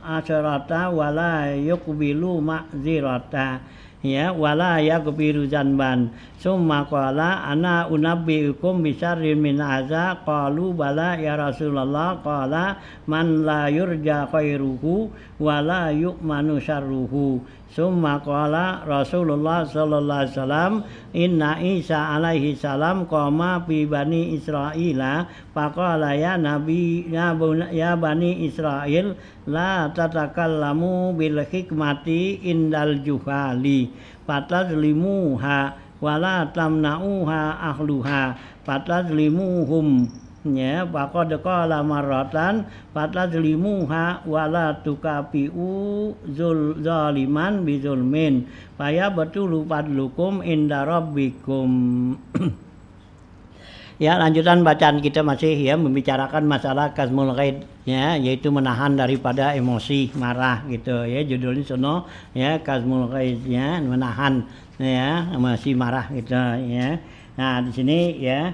asyrata wa la yuqbilu ma'zirata ya wala yaghfiru dzanban. Summa qala ana unabbiukum bisyarrin min hadza qalu bala ya Rasulullah qala man la yurja khairuhu wa la yu'manu syarruhu. Summa qala Rasulullah sallallahu alaihi wasallam inna Isa alaihi salam qama fi bani Israila faqala ya nabi ya bani Israil la tatakallamu bil hikmati indal juhali fatazlimuha wala tamna'uha ahluha fatazlimuhum ya faqad qala marratan fatazlimuha wala tukafiu zaliman bizulmin faya batulu fadlukum inda rabbikum. Ya, lanjutan bacaan kita masih ya membicarakan masalah kazmul ghaid ya, yaitu menahan daripada emosi marah gitu ya, judulnya sono ya kazmul ghaid ya, menahan ya emosi marah gitu ya. Nah di sini ya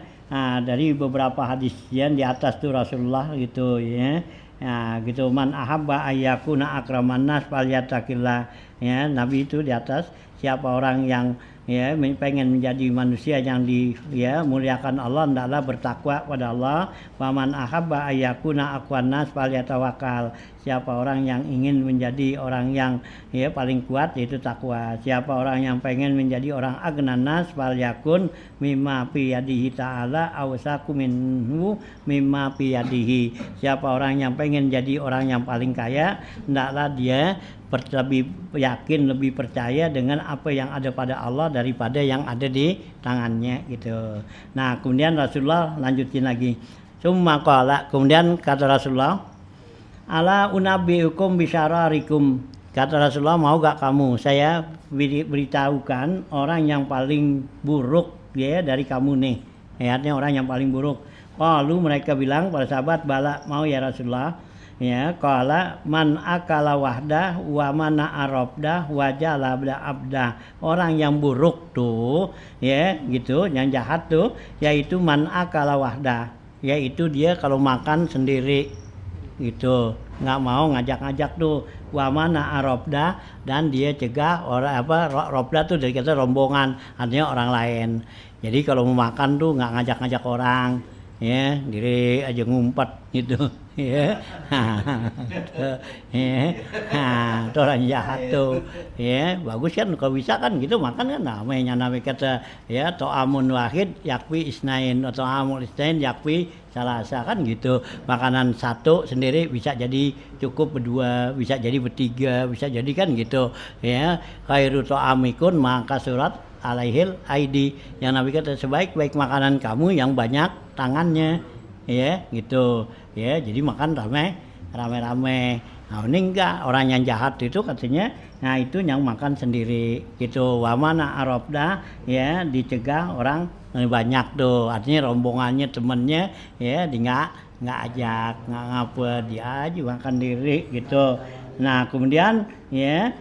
dari beberapa hadis yang di atas tuh Rasulullah gitu ya. Nah, gitu man ahabba ayyakuna akraman nas falyattaqillah ya, Nabi itu di atas siapa orang yang ya pengen menjadi manusia yang muliakan Allah hendaklah bertakwa pada Allah. Waman ahabba ayyakuna aqwan nas falyatawakkal, siapa orang yang ingin menjadi orang yang ya paling kuat yaitu takwa. Siapa orang yang pengen menjadi orang agnan nas falyakun mimma fi yadihi ta'ala awsaku minhu mimma fi yadihi. Siapa orang yang pengen jadi orang yang paling kaya hendaklah dia lebih yakin, lebih percaya dengan apa yang ada pada Allah daripada yang ada di tangannya gitu. Nah kemudian Rasulullah lanjutin lagi. Summa qala, kemudian kata Rasulullah, ala unabbiukum bisyararikum. Kata Rasulullah, mau gak kamu saya beritahukan orang yang paling buruk ya dari kamu nih. Ya, artinya orang yang paling buruk. Lalu mereka bilang pada sahabat, bala mau ya Rasulullah. Ya, qala man akala wahdah wa mana arabdah wa jalabda abdah. Orang yang buruk tuh ya gitu, yang jahat tuh yaitu man akala wahdah, yaitu dia kalau makan sendiri gitu, nggak mau ngajak-ngajak tuh. Wa mana arabdah, dan dia cegah orang robda tuh dari kata rombongan, artinya orang lain. Jadi kalau mau makan tuh nggak ngajak-ngajak orang ya, diri aja ngumpet gitu ya. Itu orang jahat tuh ya. Bagus kan kalau bisa kan gitu makan kan, namanya kata ya to'amun wahid yakfi isnain atau amul isnain yakfi salasa kan gitu. Makanan satu sendiri bisa jadi cukup berdua, bisa jadi bertiga, bisa jadi kan gitu ya. Khairu to'amikun maka surat alaihil aidi, yang Nabi kata sebaik-baik makanan kamu yang banyak tangannya ya gitu ya. Jadi makan rame-rame. Nah ini enggak, orang yang jahat itu katanya nah itu yang makan sendiri gitu. Wa mana arabda ya, dicegah orang banyak tuh, artinya rombongannya temennya ya di nggak ajak, nggak ngapa, dia aja makan diri gitu. Nah kemudian ya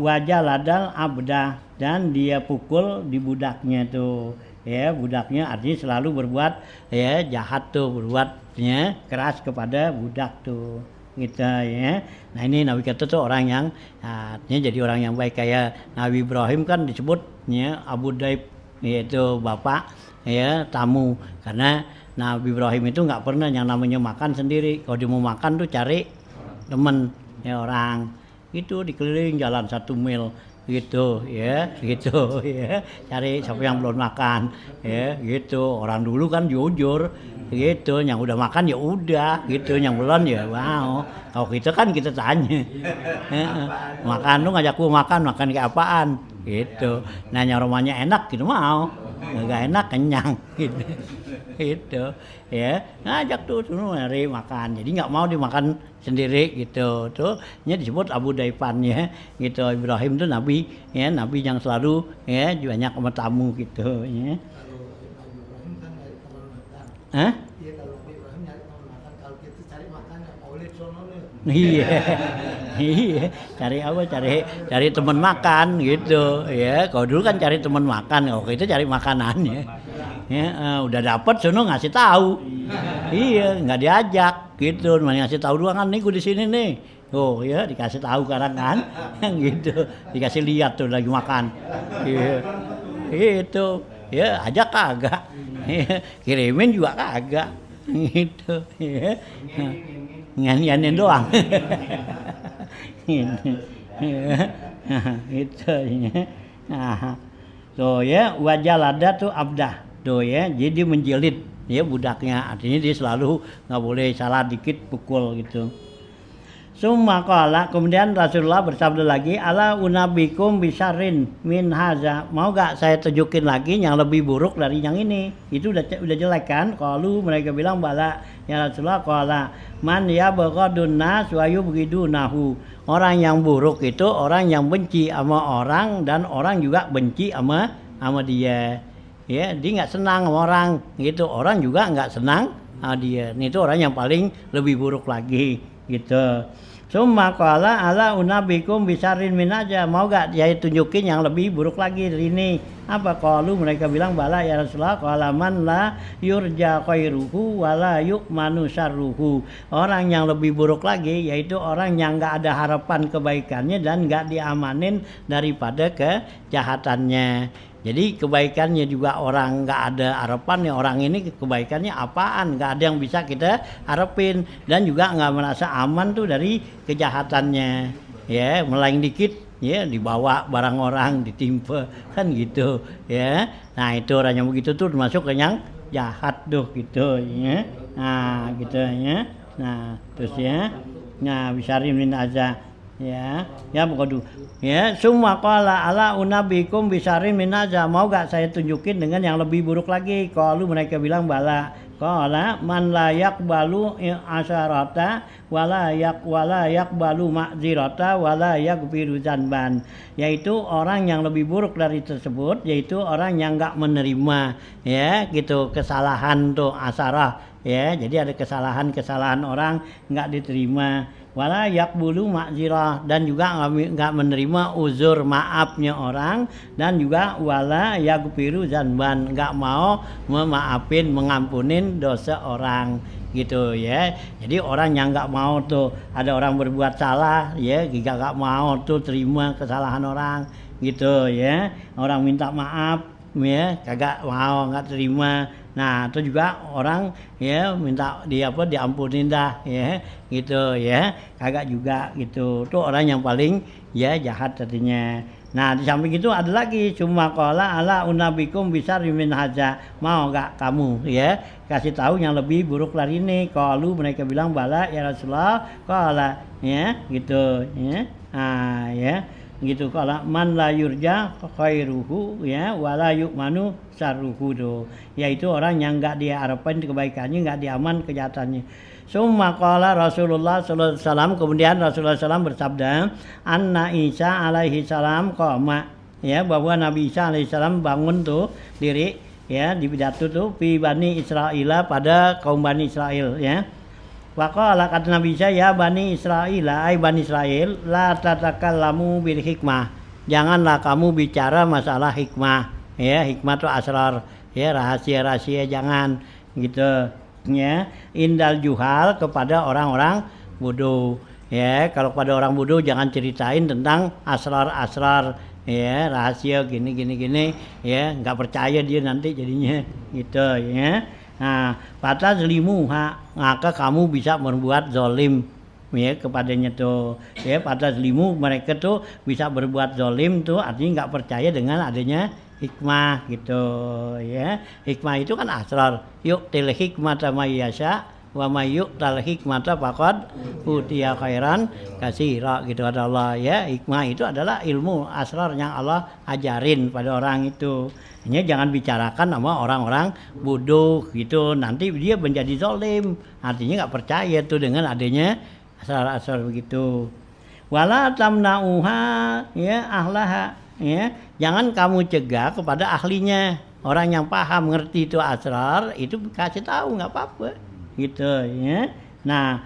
wajah ladal abdah, dan dia pukul di budaknya tuh ya. Budaknya artinya selalu berbuat ya jahat tuh, berbuatnya keras kepada budak tuh gitu ya. Nah ini Nabi kata tuh orang yang artinya jadi orang yang baik. Kayak Nabi Ibrahim kan disebutnya Abu Daib, yaitu bapak ya tamu, karena Nabi Ibrahim itu nggak pernah yang namanya makan sendiri. Kalau dia mau makan tuh cari temen ya, orang itu dikeliling jalan 1 mil gitu ya, gitu ya, cari siapa yang belum makan ya gitu. Orang dulu kan jujur gitu, yang udah makan ya udah gitu, yang belum ya wow. Kalau kita kan kita tanya makan lu ngajak gua makan kayak apaan gitu. Nanya rumahnya enak gitu mau, nggak enak kenyang gitu. Itu ya ngajak tuh nyari makan, jadi nggak mau dimakan sendiri gitu. Tuh nya disebut Abu Daipan ya gitu. Ibrahim tuh nabi ya, nabi yang selalu ya banyak sama tamu gitu ya. Kalau Ibrahim kan nyari teman makan. Hah? Iya, kalau Ibrahim nyari teman makan kalau kita cari makan ya maulid sono nih. Iya, iya. Cari apa? Cari teman makan gitu, ya. Kalau dulu kan cari teman makan, kalau itu cari makanannya. Ya, udah dapat sono ngasih tahu. Iya, nggak diajak gitu, cuma ngasih tahu doang kan nih gue di sini nih. Oh ya dikasih tahu sekarang kan, gitu. Dikasih lihat tuh lagi makan. Iya, itu. Ya ajak kagak, kirimin juga kagak, gitu. Ya. Nyanyianin doang. Gitu. Itu ya. Nah, tuh ya wajah lada tuh abdah tuh ya, jadi menjilid ya budaknya, artinya dia selalu nggak boleh salah dikit pukul gitu. Summa qala, kemudian Rasulullah bersabda lagi, ala unabikum bisarin min haza, mau gak saya tunjukin lagi yang lebih buruk dari yang ini? Itu udah jelek kan? Qalu, mereka bilang bala ya Rasulullah. Qala man yabghadun nas wa yubghidunahu, orang yang buruk itu orang yang benci sama orang dan orang juga benci sama dia. Ya, dia nggak senang sama orang gitu, orang juga nggak senang sama dia. Itu orang yang paling lebih buruk lagi gitu. Summa qala ala unabikum bisarin min aja, mau gak dia tunjukin yang lebih buruk lagi dari ini? Apa? Qalu, mereka bilang bala ya Rasulullah. Qala man la yurja khairuhu wa la yu'manu syarruhu, orang yang lebih buruk lagi yaitu orang yang enggak ada harapan kebaikannya dan enggak diamanin daripada kejahatannya. Jadi kebaikannya juga orang nggak ada harapan, ya orang ini kebaikannya apaan, nggak ada yang bisa kita harapin, dan juga nggak merasa aman tuh dari kejahatannya. Ya, melaing dikit ya dibawa barang orang, ditimpa kan gitu ya. Nah itu orang yang begitu tuh termasuk yang jahat tuh gitu ya. Nah gitu ya. Nah terus ya, nah bisarin min aza ya pokoknya ya. Summa qala ala unabikum bisarin min aza, mau gak saya tunjukin dengan yang lebih buruk lagi? Qalu, mereka bilang bala. Qala man la yaqbalu asharata wala yaqbalu ma'zirata wala yaghfiru dzanban, yaitu orang yang lebih buruk dari tersebut yaitu orang yang enggak menerima ya gitu kesalahan tuh asarah ya. Jadi ada kesalahan orang enggak diterima, wala yaqbulu ma'zirah, dan juga enggak menerima uzur maafnya orang, dan juga wala yaghfiru dzanban, enggak mau memaafin mengampunin dosa orang gitu ya. Jadi orang yang enggak mau tuh ada orang berbuat salah ya, enggak mau tuh terima kesalahan orang gitu ya. Orang minta maaf ya kagak mau, enggak terima. Nah itu juga orang ya minta diampunin dah ya gitu ya, kagak juga gitu. Itu orang yang paling ya jahat artinya. Nah di samping itu ada lagi, cuma qala ala unabikum bisarri min haza, mau gak kamu ya kasih tahu yang lebih buruk dari ini? Qalu, mereka bilang bala ya Rasulullah. Qala ya gitu ya. Ah ya gitu, kalau man la yurja khairuhu ya wala yu'manu syarruhu do, yaitu orang yang enggak diharapkan kebaikannya, enggak diaman kejahatannya. Summa qala Rasulullah sallallahu alaihi wasallam, kemudian Rasulullah SAW bersabda, anna Isa alaihi salam qama, ya bahwa Nabi Isa alaihi salam bangun tuh diri ya di pidato tuh fi Bani Israil, pada kaum Bani Israel ya. Waqala, kata Nabi Isa, ya Bani Israil, ai Bani Israel, la tatakallamu bil hikmah, janganlah kamu bicara masalah hikmah ya. Hikmah itu asrar ya, rahasia-rahasia, jangan gitu ya. Indal juhal, kepada orang-orang bodoh ya. Kalau pada orang bodoh jangan ceritain tentang asrar-asrar ya, rahasia gini ya, nggak percaya dia nanti jadinya gitu ya. Nah, patah zlimuha, maka kamu bisa berbuat zolim ya kepadanya tuh ya. Patah zlimu, mereka tuh bisa berbuat zolim tuh, artinya nggak percaya dengan adanya hikmah gitu ya. Hikmah itu kan asrar, yuk til hikmata mayyasha wa mayyuk tal hikmata faqad utiya khairan katsira gitu ada Allah ya. Hikmah itu adalah ilmu asrar yang Allah ajarin pada orang itu. Ini jangan bicarakan sama orang-orang bodoh gitu, nanti dia menjadi zalim, artinya nggak percaya tuh dengan adanya asrar-asrar begitu. Wala tamna'uha ya ahlaha ya, jangan kamu cegah kepada ahlinya. Orang yang paham ngerti itu asrar itu kasih tahu, nggak apa-apa gitu ya. Nah,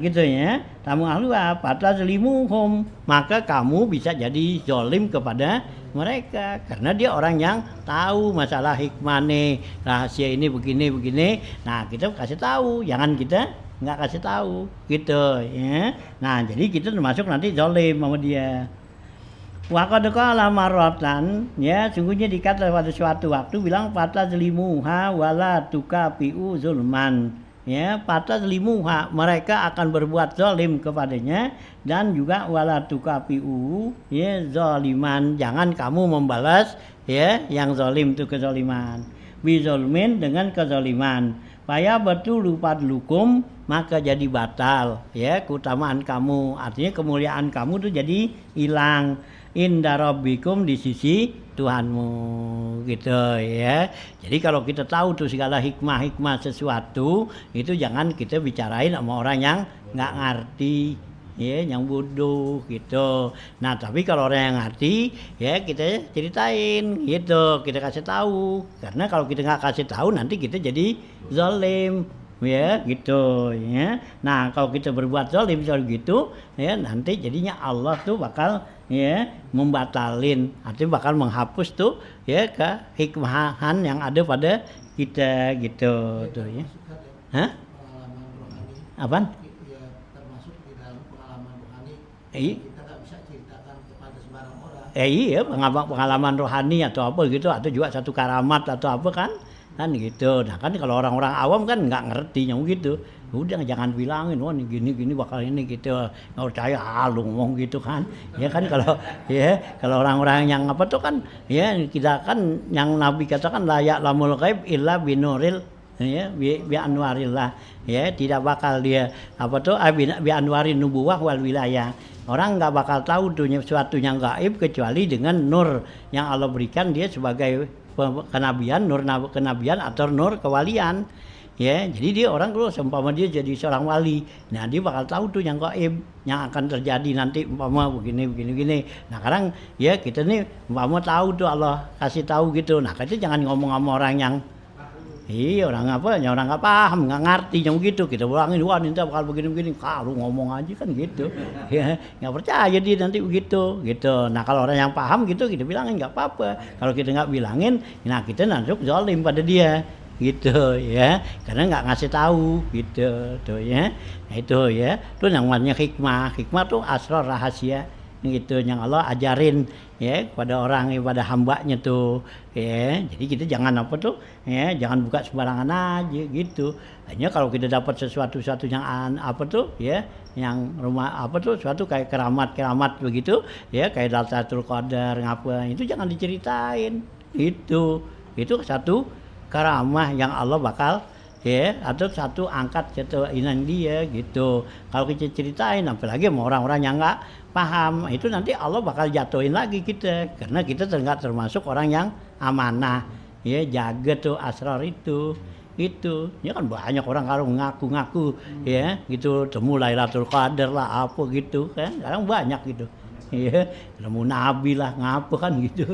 gitu ya. Tamu ahluha fatazlimuhum, maka kamu bisa jadi zolim kepada mereka karena dia orang yang tahu masalah hikmah rahasia ini begini. Nah, kita kasih tahu, jangan kita nggak kasih tahu gitu ya. Nah, jadi kita termasuk nanti zolim sama dia. Wa qad qala marratan, ya sungguhnya dikata pada suatu waktu bilang fatazlimuha wala tukafiu zulman. Ya, fatazlimuha, mereka akan berbuat zalim kepadanya dan juga wala tukafiu, ya zaliman, jangan kamu membalas ya yang zalim itu kezaliman. Bi zulmin, dengan kezaliman. Faya betul fadlukum, maka jadi batal ya keutamaan kamu, artinya kemuliaan kamu tuh jadi hilang. Inda rabbikum, di sisi Tuhanmu gitu ya. Jadi kalau kita tahu tuh segala hikmah sesuatu itu jangan kita bicarain sama orang yang nggak ngerti ya, yang bodoh gitu. Nah, tapi kalau orang yang ngerti ya kita ceritain gitu, kita kasih tahu. Karena kalau kita nggak kasih tahu nanti kita jadi zalim ya gitu ya. Nah, kalau kita berbuat zalim gitu ya, nanti jadinya Allah tuh bakal ya membatalin, artinya bakal menghapus tuh ya kehikmahan yang ada pada kita gitu tuh ya. Hah? Pengalaman rohani. Apaan? Ya, termasuk di dalam pengalaman rohani. Iya. Kita nggak bisa ceritakan kepada sembarang orang. Iya, pengalaman rohani atau apa gitu, atau juga satu karamat atau apa kan gitu. Nah kan kalau orang-orang awam kan nggak ngerti yang gitu, udah jangan bilangin, wah ini gini bakal ini gitu, nggak percaya lu ngomong gitu kan. Ya kan kalau ya kalau orang-orang yang apa tuh kan ya kita kan yang Nabi katakan layak lamul ghaib illa binuril ya bi anwarillah, ya tidak bakal dia apa tuh bi anwarin nubuwah wal wilayah. Orang nggak bakal tahu tuh sesuatu yang gaib kecuali dengan nur yang Allah berikan dia sebagai kenabian, nur kenabian atau nur kewalian. Ya, jadi dia orang kalau seumpama dia jadi seorang wali, nah dia bakal tahu tuh yang gaib yang akan terjadi nanti umpama begini. Nah, sekarang ya kita nih umpama tahu tuh Allah kasih tahu gitu. Nah, kita jangan ngomong sama orang yang orang apa, yang orang nggak paham, nggak ngerti yang gitu. Kita bilangin, wah nanti bakal begini. Kalau ngomong aja kan gitu. Ya, nggak percaya dia nanti begitu. Nah, kalau orang yang paham gitu, kita bilangin nggak apa-apa. Kalau kita nggak bilangin, nah kita nanti zalim pada dia. Gitu ya, karena nggak ngasih tahu gitu tuh ya. Nah, itu ya, itu namanya hikmah tuh asrar rahasia gitu yang Allah ajarin ya kepada orang, kepada hambanya tuh ya. Jadi kita jangan apa tuh ya, jangan buka sembarangan aja gitu. Hanya kalau kita dapat sesuatu yang apa tuh ya, yang rumah apa tuh suatu kayak keramat begitu ya, kayak Lailatul Qadar ngapa, itu jangan diceritain. Itu satu karamah yang Allah bakal ya, atau satu angkat satu inan dia gitu. Kalau kita ceritain apalagi sama orang-orang yang nggak paham, itu nanti Allah bakal jatuhin lagi kita, karena kita nggak termasuk orang yang amanah ya, jaga tuh asrar itu ya kan. Banyak orang kalau ngaku ya gitu, temu Lailatul Qadar lah apa gitu kan, sekarang banyak gitu ya, ketemu Nabi lah ngapa kan gitu.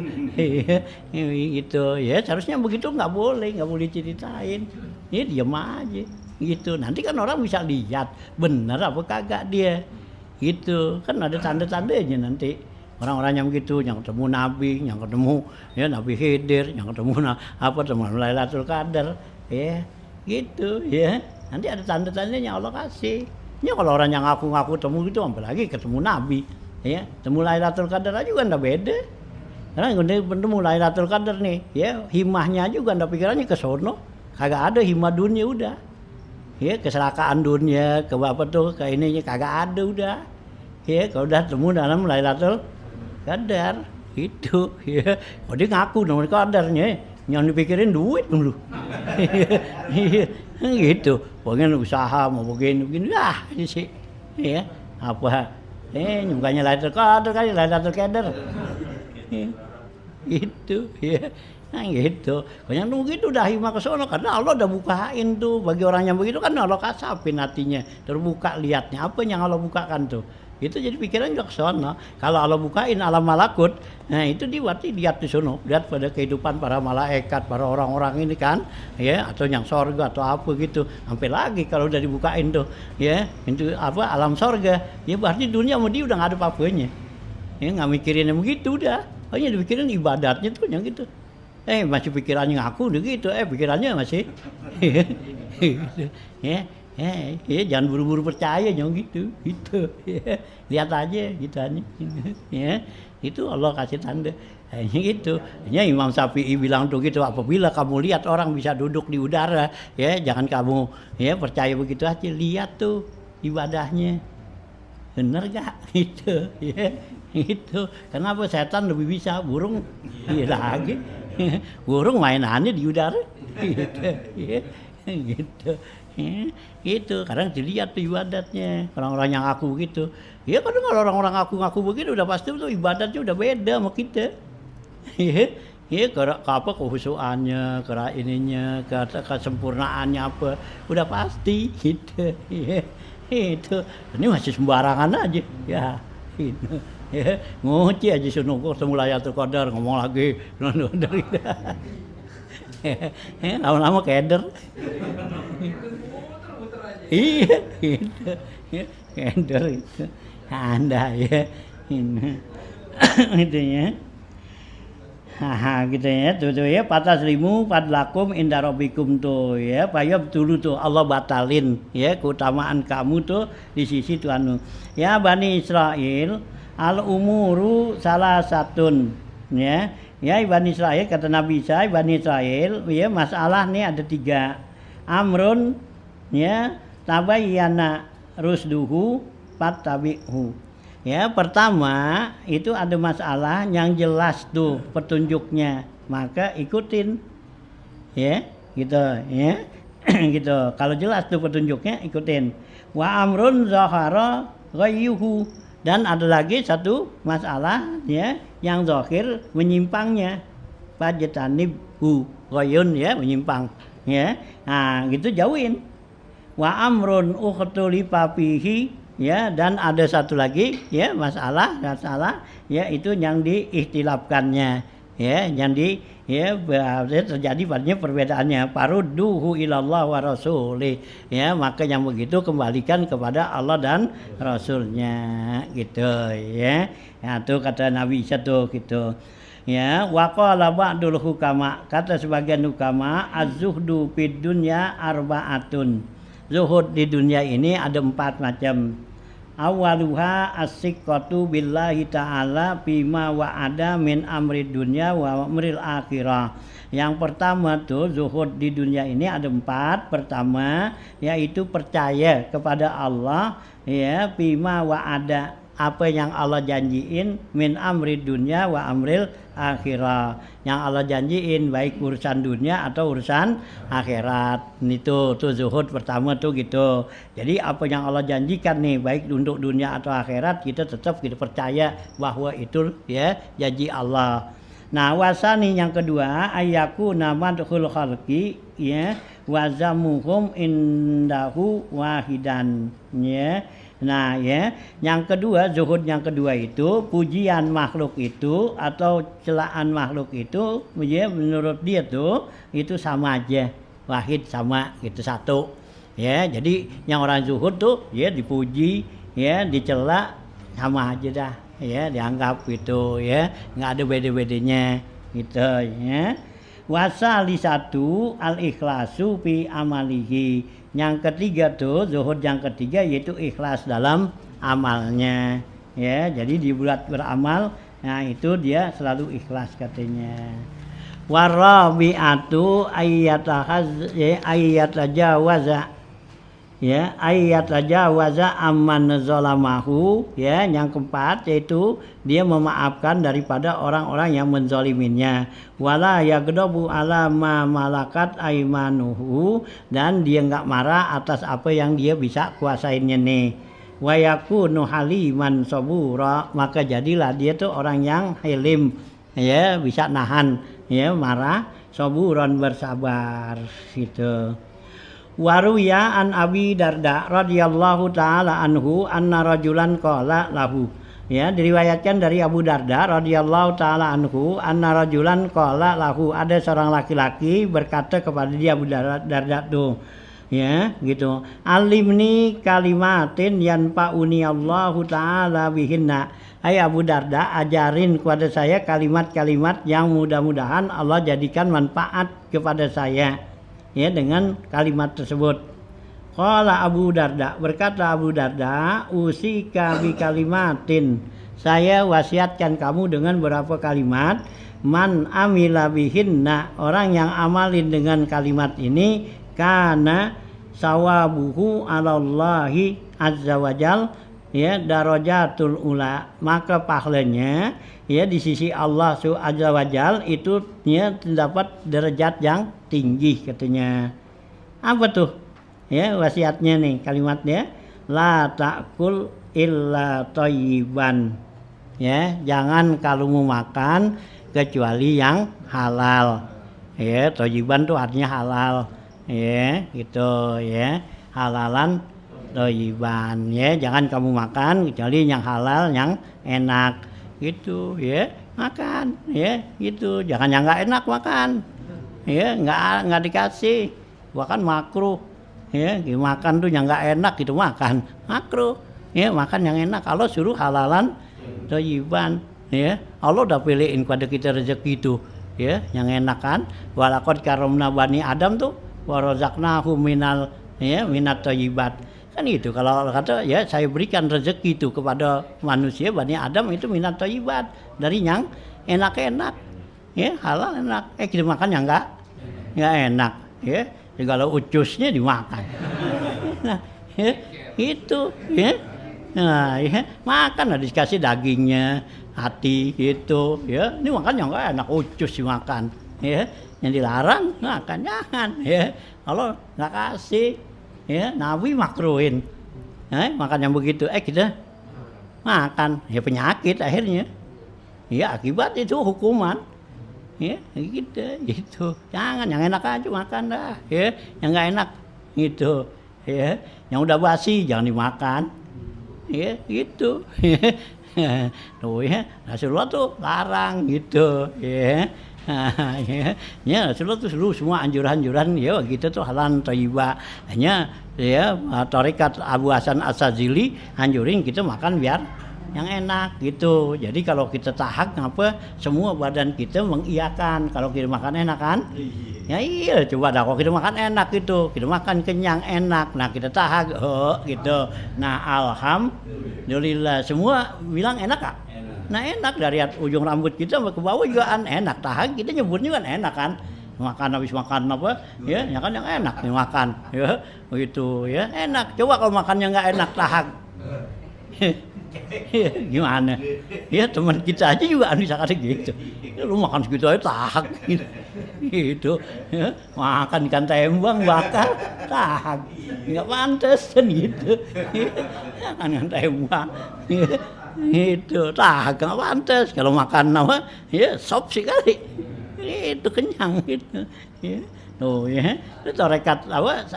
Gitu ya, seharusnya begitu nggak boleh ceritain ya, diam aja gitu. Nanti kan orang bisa lihat bener apa kagak dia gitu kan, ada tanda-tandanya nanti. Orang-orang yang begitu, yang ketemu Nabi, yang ketemu ya Nabi Khidir, yang ketemu teman Lailatul Qadar ya gitu ya, nanti ada tanda-tandanya Allah kasih ya. Kalau orang yang ngaku temu gitu, apalagi ketemu Nabi ya, temu Lailatul Qadar aja juga ndak beda. Karena ketemu Lailatul Qadar nih ya, himahnya juga ndak pikirannya ke sono, kagak ada himah dunia udah. Ya, keselakaan dunia, ke apa tuh, ke ininya kagak ada udah. Ya, kalau udah temu dalam Lailatul Qadar itu ya. Kalau dia ngaku namanya Qadarnya, yang dipikirin duit dulu. Gitu. Pengen usaha mau begini lah sih. Ya, apa bukannya Lailatul Qadar. Itu ya. Nah gitu. Banyak nunggu itu udah himah ke sono, karena Allah udah bukain tuh bagi orang yang begitu kan. Allah kasapin hatinya, terbuka lihatnya. Apa yang Allah bukakan tuh Itu jadi pikiran juga ke sono. Kalau Allah bukain alam malakut, nah itu berarti lihat di sono, lihat pada kehidupan para malaikat, para orang-orang ini kan, ya, atau yang sorga atau apa gitu. Sampai lagi kalau udah dibukain tuh, ya, itu apa alam sorga, ya berarti dunia sama dia udah nggak ada apa-apanya. Ya nggak mikirin yang begitu udah, hanya dipikirin ibadatnya tuh yang gitu. Masih pikirannya ngaku udah gitu, pikirannya masih, ya, jangan buru-buru percaya yang gitu, ya. Lihat aja gitu aja, ya, itu Allah kasih tanda, gitu. Ya Imam Syafi'i bilang tuh gitu, apabila kamu lihat orang bisa duduk di udara, ya jangan kamu ya percaya begitu aja, lihat tuh ibadahnya, bener gak, gitu, ya, itu. Kenapa setan lebih bisa, burung, iya lagi. Burung mainannya di udara, gitu, ya, gitu, ya, gitu. Kadang dilihat tuh ibadatnya orang-orang yang ngaku gitu. Ya kadang kalau orang-orang ngaku begitu udah pasti tuh ibadatnya udah beda sama kita. Ya, apa kehusuannya, ininya, kesempurnaannya apa, udah pasti gitu. Ya, itu. Ini masih sembarangan aja, ya. Gitu. Ya, ngoci aja sunuk ketemu Lailatul Qadar ngomong lagi dari lama-lama keder. Iya gitu ya, keder itu Anda ya ini itu ya. Gitu ya, tuh ya, pataslimu padlakum inda rabbikum tuh ya, payab dulu tuh Allah batalin ya keutamaan kamu tuh di sisi Tuhanmu. Ya Bani Israel, al umuru salah satun ya. Ya Bani Israel, kata Nabi Isa, Bani Israel ya, masalah nih ada 3. Amrun ya, tabayyana rusduhu fattabi'hu. Ya, pertama itu ada masalah yang jelas tuh petunjuknya, maka ikutin. Ya, gitu ya. Gitu. Kalau jelas tuh petunjuknya ikutin. Wa amrun zahara ghayyuhu, dan ada lagi satu masalah ya yang zahir menyimpangnya. Fajtanibhu ghayyun ya, menyimpang ya. Nah, gitu jauhin. Wa amrun ukhtulifa fihi ya, dan ada satu lagi ya masalah ya itu yang diikhtilafkannya ya, yang terjadi padanya perbedaannya. Farudduhu ilallah wa rasulih ya, maka yang begitu kembalikan kepada Allah dan Rasulnya gitu ya. Nah tuh kata Nabi Isa tuh gitu ya. Wa qala ba'dul hukama, kata sebagian hukama, az-zuhdu fid dunya arba'atun. Zuhud di dunia ini ada 4 macam. Awaluha as-siqatu billahi ta'ala bima wa'ada min amri dunya wa amril akhirah. Yang pertama tuh zuhud di dunia ini ada 4. Pertama yaitu percaya kepada Allah ya, bima wa'ada, apa yang Allah janjiin, min amri dunya wa amril akhirah, yang Allah janjiin baik urusan dunia atau urusan akhirat. Itu tuh zuhud pertama tuh gitu. Jadi apa yang Allah janjikan nih baik untuk dunia atau akhirat, kita tetap kita percaya bahwa itu ya janji Allah. Nah, wasani yang kedua ayaku namadhul khalqi ya wazamuhum indahu wahidan ya. Nah ya, yang kedua, zuhud yang kedua itu pujian makhluk itu atau celaan makhluk itu ya, menurut dia tuh itu sama aja, wahid sama gitu, satu ya. Jadi yang orang zuhud tuh ya dipuji ya, dicela sama aja dah ya, dianggap gitu ya, nggak ada beda-bedanya gitu ya. Wasali satu al ikhlasu fi amalihi. Yang ketiga tuh zuhud yang ketiga yaitu ikhlas dalam amalnya ya. Jadi dibuat beramal, nah itu dia selalu ikhlas katanya. Warabi'atu ayyatajawaza ya, ayyatajawaza amman zalamahu ya. Yang keempat yaitu dia memaafkan daripada orang-orang yang menzaliminnya. Wala yaghdabu ala ma malakat aimanuhu, dan dia enggak marah atas apa yang dia bisa kuasainnya nih. Wa yakunu haliman sabura, maka jadilah dia tuh orang yang hilim ya, bisa nahan ya marah, saburan bersabar gitu. Waruya an Abi Darda radhiyallahu taala anhu anna rajulan qala lahu. Ya, diriwayatkan dari Abu Darda radhiyallahu taala anhu anna rajulan qala lahu, ada seorang laki-laki berkata kepada dia Abu Darda tuh. Ya, gitu. Alimni kalimatin yanfa'uni Allahu taala bihinna. Hai Abu Darda, ajarin kepada saya kalimat-kalimat yang mudah-mudahan Allah jadikan manfaat kepada saya. Ya, dengan kalimat tersebut. Qala Abu Darda, berkata Abu Darda, usika bi kalimatin. Saya wasiatkan kamu dengan beberapa kalimat. Man amila bihinna, orang yang amalin dengan kalimat ini, kana sawabuhu alallahi azza wajal, ya, darajatul ula, maka pahalanya ya di sisi Allah azza wajal itu ya terdapat derajat yang tinggi katanya. Apa tuh? Ya, wasiatnya nih kalimatnya, la ta'kul illa thayyiban. Ya, jangan kalau mau makan kecuali yang halal. Ya, thayyiban tuh artinya halal. Ya, gitu ya. Halalan thayyiban. Ya, jangan kamu makan kecuali yang halal, yang enak. Gitu ya. Makan ya, gitu. Jangan yang enggak enak makan. Ya, enggak dikasih. Bahkan makruh. Ya, makan tuh yang enggak enak gitu makan. Makruh. Ya, makan yang enak. Allah suruh halalan thayyiban. Ya, Allah udah pilihin pada kita rezeki itu. Ya, yang enak kan. Walaqad karamna bani Adam tuh wa razaqnahum minat thayyibat. Kan itu kalau kata ya saya berikan rezeki itu kepada manusia Bani Adam itu minat thayyibat, dari yang enak-enak. Ya, halal enak. Kita makan yang enggak enak, ya. Jadi kalau ucusnya dimakan. Nah, ya, itu ya. Nah, ya, makan lah dikasih dagingnya, hati gitu, ya. Ini makan yang enggak enak, ucus dimakan, ya. Yang dilarang makan jangan, ya. Kalau enggak kasih, ya, Nabi makruhin. Makan yang begitu, kita makan, ya penyakit akhirnya. Ya, akibat itu hukuman. Ya, gitu. Jangan yang enak aja makan dah, ya. Yang enggak enak gitu, ya. Yang udah basi jangan dimakan. Ya, gitu. Tuh ya, Rasulullah tuh larang gitu, ya. Ya, Rasulullah tuh seluruh semua anjuran-anjuran ya gitu tuh halal thayyibah. Hanya ya tarekat Abu Hasan As-Sadzili anjurin kita makan biar yang enak gitu. Jadi kalau kita tahak ngapa semua badan kita mengiyakan kalau kita makan enak kan? Ya iya, coba dah kalau kita makan enak gitu, kita makan kenyang enak. Nah, kita tahak gitu. Nah, alhamdulillah semua bilang enak Kak? Nah, enak dari ujung rambut kita sampai ke bawah juga enak. Tahak kita nyebutnya kan enak kan? Makan habis makan apa? Ya kan yang enak nih makan. Ya, begitu ya. Enak. Coba kalau makannya enggak enak tahak. Gimana? Ya teman kita aja juga bisa kata gitu. Ya, lu makan segitu aja tahak gitu. Ya, makan ikan tembang bakar tahak. Enggak pantas kan gitu. Ya, kan ikan tembang. Itu tahak enggak pantas. Kalau makan apa? Ya sop sih kali. Itu kenyang gitu. Ya. Tuh ya, itu tarekat apa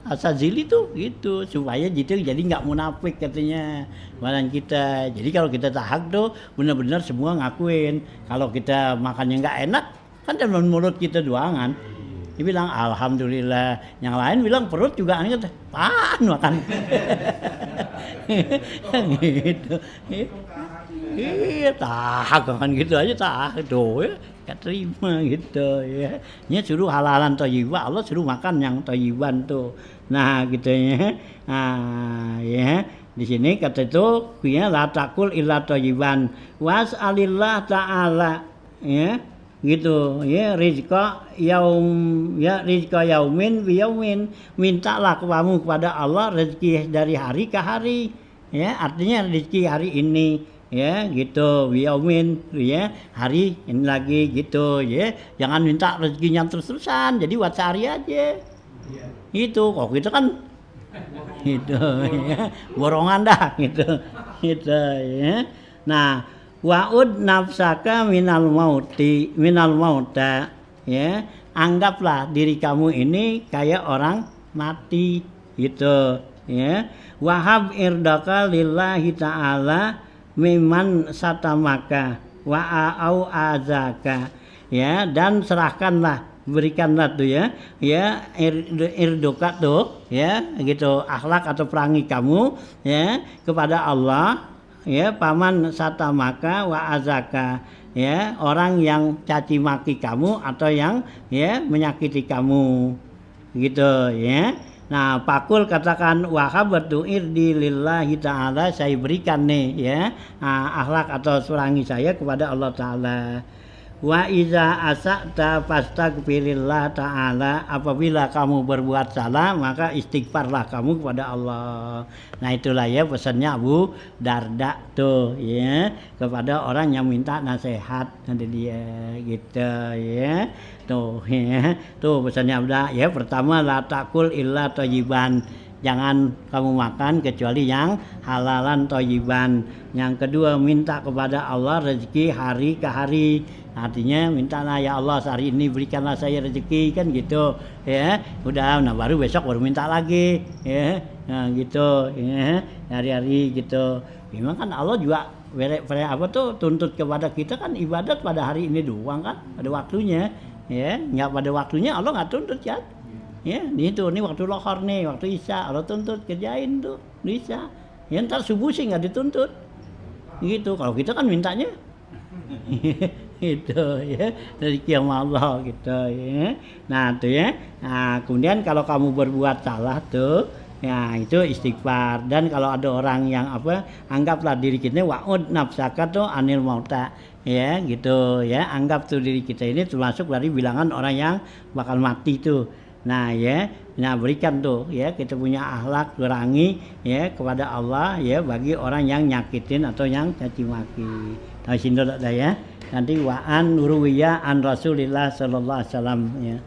As-Sadzili tuh gitu supaya gitu jadi nggak munafik katanya badan kita. Jadi kalau kita tahak tuh benar-benar semua ngakuin. Kalau kita makannya nggak enak kan dalam mulut kita doangan. Dia bilang alhamdulillah, yang lain bilang perut juga aneh apaan makan. Gitu. Iya tahak kan gitu aja tahak tuh ya. Terima gitu ya. Nya suruh halalan thayyibah, Allah suruh makan yang thayyiban tuh. Nah, gitu ya. Nah, ya. Di sini kata itu ya la taqul illa thayyiban was'alillah ta'ala ya. Gitu ya, rizqa yaumin bi yaumin, mintalah kamu kepada Allah rezeki dari hari ke hari ya, artinya rezeki hari ini ya gitu yaumin ya, hari ini lagi gitu ya, jangan minta rezekinya terus-terusan jadi buat sehari aja itu kok gitu kan gitu ya, borongan dah gitu ya. Nah, wa'ud nafsaka minal mauta ya, anggaplah diri kamu ini kayak orang mati gitu ya. Wahab irdaka lillahi ta'ala miman satamaka wa au azaka ya, dan serahkanlah, berikanlah tuh ya irdoka tuh ya gitu, akhlak atau perangi kamu ya kepada Allah ya, paman satamaka wa azaka ya, orang yang caci maki kamu atau yang ya menyakiti kamu gitu ya. Nah, pakul katakan wahabatu irdi lillahi ta'ala, saya berikan nih ya akhlak atau perangi saya kepada Allah Ta'ala. Wa iza asa'ta fastaghfirillah ta'ala, apabila kamu berbuat salah maka istighfarlah kamu kepada Allah. Nah, itulah ya pesannya Abu Darda tuh ya kepada orang yang minta nasihat nanti dia gitu ya. Tuh ya, tuh pesannya Abu Darda ya. Pertama, la takul illa thayyiban, jangan kamu makan kecuali yang halalan thayyiban. Yang kedua, minta kepada Allah rezeki hari ke hari. Artinya mintalah, ya Allah hari ini berikanlah saya rezeki kan gitu ya. Udah, nah baru besok baru minta lagi ya. Nah gitu ya, hari-hari gitu. Memang kan Allah juga apa tuh tuntut kepada kita kan ibadat pada hari ini doang kan, pada waktunya ya. Nggak pada waktunya Allah nggak tuntut kan ya. Ini waktu lohor nih, waktu isya Allah tuntut kerjain tuh bisa ya. Ntar subuh sih nggak dituntut gitu. Kalau kita kan mintanya itu ya dari kiamat Allah gitu ya. Nah tuh ya. Nah kemudian kalau kamu berbuat salah tuh ya itu istighfar. Dan kalau ada orang yang apa, anggaplah diri kita wa'ud nafsaka tuh anil mauta ya gitu ya. Anggap tuh diri kita ini termasuk dari bilangan orang yang bakal mati tuh. Nah ya, nah berikan tuh ya, kita punya akhlak kurangi ya kepada Allah ya bagi orang yang nyakitin atau yang caci maki. Tahu sindol ada ya. Nanti wa'an ruwiya an Rasulillah sallallahu alaihi wasallam ya.